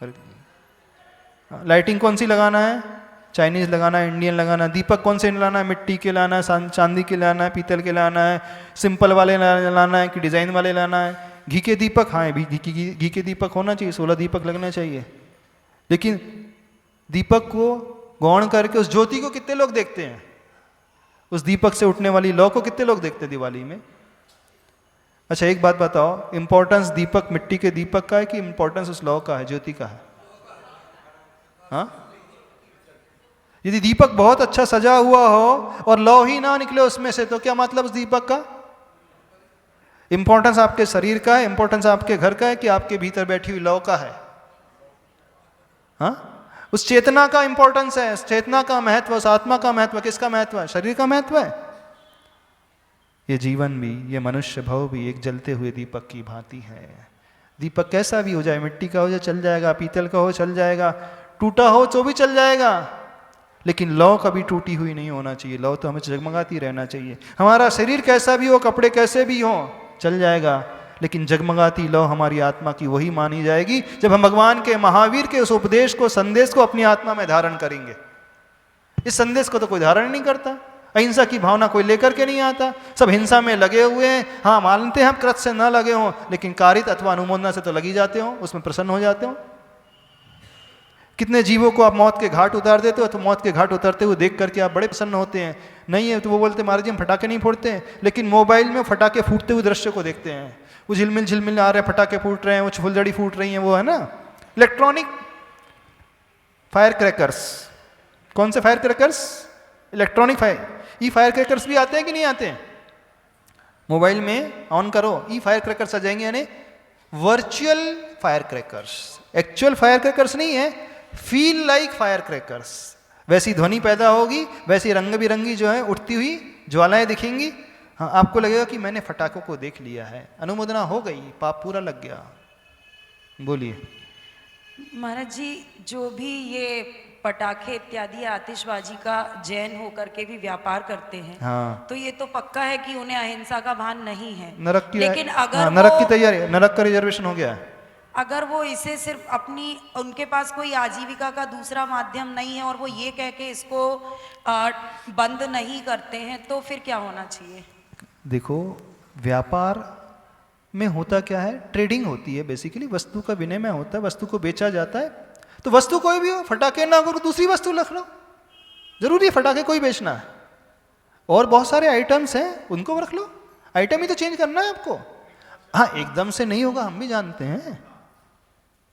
खरीद ली। लाइटिंग कौन सी लगाना है? चाइनीज लगाना है, इंडियन लगाना है, दीपक कौन से लाना है? मिट्टी के लाना है, चांदी के लाना है, पीतल के लाना है, सिंपल वाले लाना है कि डिजाइन वाले लाना है? घी के दीपक, हाँ घी के दीपक होना चाहिए, 16 दीपक लगना चाहिए। लेकिन दीपक को गौण करके उस ज्योति को कितने लोग देखते हैं? उस दीपक से उठने वाली लौ को कितने लोग देखते हैं दिवाली में? अच्छा एक बात बताओ, इंपॉर्टेंस दीपक मिट्टी के दीपक का है कि इंपॉर्टेंस उस लौ का है, ज्योति का है? हाँ, यदि दीपक बहुत अच्छा सजा हुआ हो और लौ ही ना निकले उसमें से, तो क्या मतलब उस दीपक का? इंपॉर्टेंस आपके शरीर का है, इंपॉर्टेंस आपके घर का है कि आपके भीतर बैठी हुई लौ का है? हाँ, उस चेतना का इंपॉर्टेंस है, उस चेतना का महत्व, उस आत्मा का महत्व, किसका महत्व है? शरीर का महत्व है। ये जीवन भी, ये मनुष्य भाव भी एक जलते हुए दीपक की भांति है। दीपक कैसा भी हो जाए, मिट्टी का हो जाए चल जाएगा, पीतल का हो चल जाएगा, टूटा हो तो भी चल जाएगा, लेकिन लौ कभी टूटी हुई नहीं होना चाहिए। लौ तो हमें जगमगाती रहना चाहिए। हमारा शरीर कैसा भी हो, कपड़े कैसे भी हो, चल जाएगा, लेकिन जगमगाती लौ हमारी आत्मा की वही मानी जाएगी जब हम भगवान के महावीर के उस उपदेश को, संदेश को अपनी आत्मा में धारण करेंगे। इस संदेश को तो कोई धारण नहीं करता, अहिंसा की भावना कोई लेकर के नहीं आता, सब हिंसा में लगे हुए हैं। हाँ मानते हैं हम कृत से न लगे हों, लेकिन कारित अथवा अनुमोदना से तो लगी जाते हो, उसमें प्रसन्न हो जाते हो। कितने जीवों को आप मौत के घाट उतार देते हो, तो मौत के घाट उतरते हुए देख करके आप बड़े प्रसन्न होते हैं। नहीं है तो वो बोलते महाराज जी हम फटाके नहीं फोड़ते हैं, लेकिन मोबाइल में फटाके फूटते हुए दृश्य को देखते हैं, वो झिलमिल झिलमिल आ रहे हैं, फटाके फूट रहे हैं, वो फुलझड़ी फूट रही हैं, वो है ना इलेक्ट्रॉनिक फायर क्रैकर्स। कौन से फायर क्रैकर्स? इलेक्ट्रॉनिक फायर, ई फायर क्रैकर्स भी आते हैं कि नहीं आते हैं? मोबाइल में ऑन करो, ई फायर क्रैकर्स आ जाएंगे, यानी virtual fire crackers, actual fire crackers नहीं है, फील लाइक फायर क्रैकर्स। वैसी ध्वनि पैदा होगी, वैसी रंग बिरंगी जो है उठती हुई ज्वालाएं दिखेंगी। हाँ, आपको लगेगा कि मैंने फटाकों को देख लिया है, अनुमोदना हो गई, पाप पूरा लग गया। बोलिए। महाराज जी, जो भी ये पटाखे इत्यादि आतिशबाजी का जैन होकर के भी व्यापार करते हैं, हाँ, तो ये तो पक्का है कि उन्हें अहिंसा का भान नहीं है। नरक की, लेकिन अगर हाँ, नरक की वो- तैयारी, नरक का रिजर्वेशन हो गया है। अगर वो इसे सिर्फ अपनी, उनके पास कोई आजीविका का दूसरा माध्यम नहीं है और वो ये कह के इसको बंद नहीं करते हैं, तो फिर क्या होना चाहिए? देखो, व्यापार में होता क्या है, ट्रेडिंग होती है, बेसिकली वस्तु का विनिमय होता है, वस्तु को बेचा जाता है। तो वस्तु कोई भी हो, फटाके ना करो, दूसरी वस्तु रख लो, जरूरी है फटाके कोई बेचना है? और बहुत सारे आइटम्स हैं, उनको रख लो, आइटम ही तो चेंज करना है आपको। हाँ, एकदम से नहीं होगा, हम भी जानते हैं,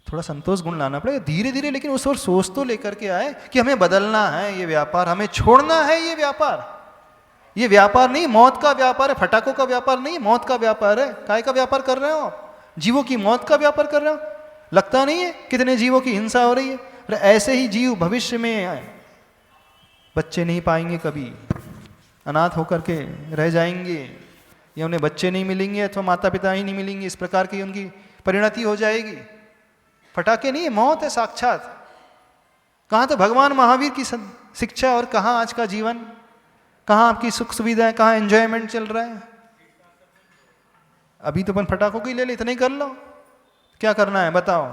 थोड़ा संतोष गुण लाना पड़ेगा धीरे धीरे, लेकिन उस और सोच तो लेकर के आए कि हमें बदलना है ये व्यापार, हमें छोड़ना है ये व्यापार। ये व्यापार नहीं, मौत का व्यापार है, फटाकों का व्यापार नहीं, मौत का व्यापार है। काय का व्यापार कर रहे हो आप? जीवों की मौत का व्यापार कर रहे हो। लगता नहीं है कितने जीवों की हिंसा हो रही है? अरे ऐसे ही जीव भविष्य में बच्चे नहीं पाएंगे, कभी अनाथ होकर के रह जाएंगे, या उन्हें बच्चे नहीं मिलेंगे अथवा माता पिता ही नहीं मिलेंगे, इस प्रकार की उनकी परिणति हो जाएगी। फटाके नहीं, मौत है साक्षात। कहाँ तो भगवान महावीर की शिक्षा और कहाँ आज का जीवन, कहाँ आपकी सुख सुविधाएं, कहाँ एंजॉयमेंट चल रहा है? अभी तो अपन फटाकों की ले ले, इतना ही कर लो, क्या करना है बताओ?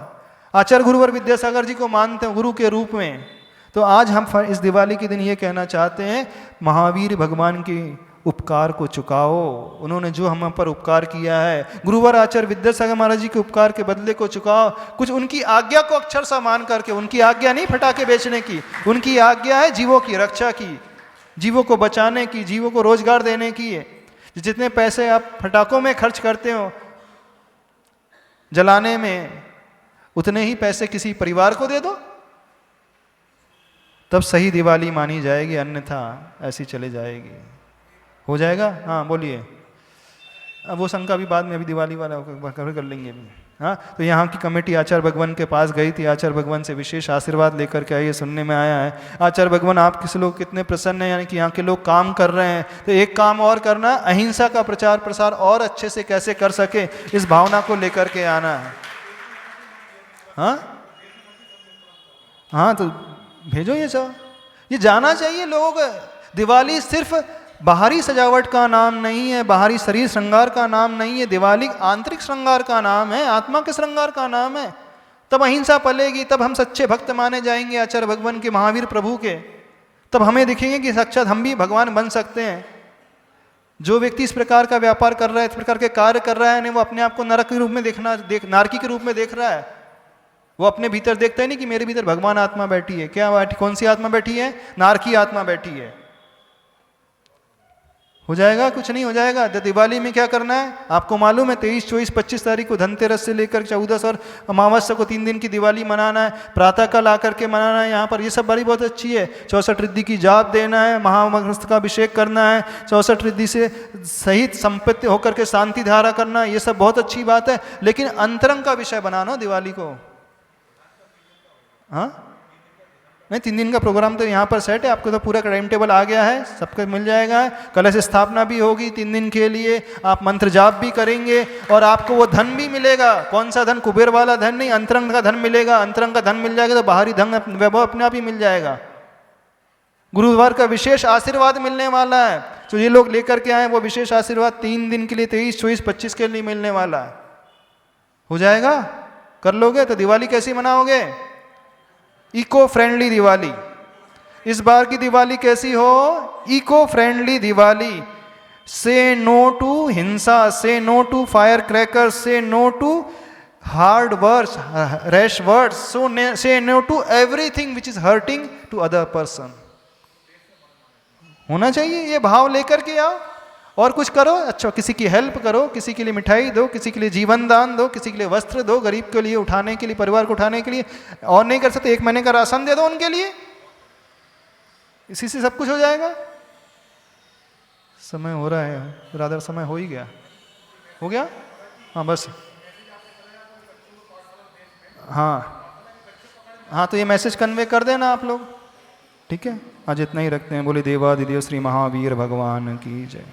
आचार्य गुरुवर विद्यासागर जी को मानते हो गुरु के रूप में, तो आज हम इस दिवाली के दिन ये कहना चाहते हैं, महावीर भगवान के उपकार को चुकाओ। उन्होंने जो हम पर उपकार किया है, गुरुवर आचार्य विद्यासागर महाराज जी के उपकार के बदले को चुकाओ। कुछ उनकी आज्ञा को अक्षर सा मान करके, उनकी आज्ञा नहीं फटाके बेचने की, उनकी आज्ञा है जीवों की रक्षा की, जीवों को बचाने की, जीवों को रोजगार देने की है। जितने पैसे आप फटाकों में खर्च करते हो जलाने में, उतने ही पैसे किसी परिवार को दे दो, तब सही दिवाली मानी जाएगी, अन्यथा ऐसी चले जाएगी। हो जाएगा? हाँ बोलिए। अब वो शंका भी बाद में, अभी दिवाली वाला कर लेंगे अभी। हाँ, तो यहाँ की कमेटी आचार्य भगवान के पास गई थी, आचार्य भगवान से विशेष आशीर्वाद लेकर के आई, ये सुनने में आया है। आचार्य भगवान आप किस लोग कितने प्रसन्न हैं, यानी कि यहाँ के लोग काम कर रहे हैं, तो एक काम और करना, अहिंसा का प्रचार प्रसार और अच्छे से कैसे कर सके, इस भावना को लेकर के आना है। हाँ हाँ, तो भेजो ये सब, ये जाना चाहिए लोगों को। दिवाली सिर्फ बाहरी सजावट का नाम नहीं है, बाहरी शरीर श्रृंगार का नाम नहीं है, दिवाली आंतरिक श्रृंगार का नाम है, आत्मा के श्रृंगार का नाम है। तब अहिंसा पलेगी, तब हम सच्चे भक्त माने जाएंगे आचार्य भगवान के, महावीर प्रभु के। तब हमें दिखेंगे कि साक्षात हम भी भगवान बन सकते हैं। जो व्यक्ति इस प्रकार का व्यापार कर रहा है, इस प्रकार के कार्य कर रहा है, नहीं, वो अपने आप को नरक के रूप में नारकी के रूप में देख रहा है। वो अपने भीतर देखता है नहीं कि मेरे भीतर भगवान आत्मा बैठी है। क्या बैठी? कौन सी आत्मा बैठी है? नारकी आत्मा बैठी है। हो जाएगा? कुछ नहीं हो जाएगा। तो दिवाली में क्या करना है आपको मालूम है? 23, 24, 25 तारीख को धनतेरस से लेकर 14 और अमावस्या को 3 दिन की दिवाली मनाना है। प्रातः काल आकर के मनाना है यहाँ पर। ये सब बड़ी बहुत अच्छी है। 64 रिद्धि की जाप देना है, महामस्तक का अभिषेक करना है, 64 रिद्धि से सहित संपत्ति होकर के शांति धारा करना है। ये सब बहुत अच्छी बात है, लेकिन अंतरंग का विषय बनाना दिवाली को। हाँ नहीं, 3 दिन का प्रोग्राम तो यहाँ पर सेट है, आपको तो पूरा टाइम टेबल आ गया है, सबको मिल जाएगा। कलश स्थापना भी होगी 3 दिन के लिए, आप मंत्र जाप भी करेंगे और आपको वो धन भी मिलेगा। कौन सा धन? कुबेर वाला धन नहीं, अंतरंग का धन मिलेगा। अंतरंग का धन मिल जाएगा तो बाहरी धन वैभव अपने आप ही मिल जाएगा। गुरुवार का विशेष आशीर्वाद मिलने वाला है, तो ये लोग लेकर के आए वो विशेष आशीर्वाद 3 दिन के लिए, 23, 24, 25 के लिए मिलने वाला है। हो जाएगा? कर लोगे? तो दिवाली कैसी मनाओगे? Eco friendly Diwali. इस बार की दिवाली कैसी हो? Eco friendly Diwali. Say no to हिंसा, say no to fire crackers, say no to hard words, rash words, say no to everything which is hurting to other person. होना चाहिए ये भाव लेकर के आओ और कुछ करो। अच्छा, किसी की हेल्प करो, किसी के लिए मिठाई दो, किसी के लिए जीवन दान दो, किसी के लिए वस्त्र दो, गरीब के लिए उठाने के लिए, परिवार को उठाने के लिए। और नहीं कर सकते 1 महीने का राशन दे दो उनके लिए। इसी से सब कुछ हो जाएगा। समय हो रहा है रादर, समय हो ही गया, हो गया। हाँ बस, हाँ हाँ, तो ये मैसेज कन्वे कर देना आप लोग, ठीक है। आज इतना ही रखते हैं। बोले देवादिदेव श्री महावीर भगवान की जय।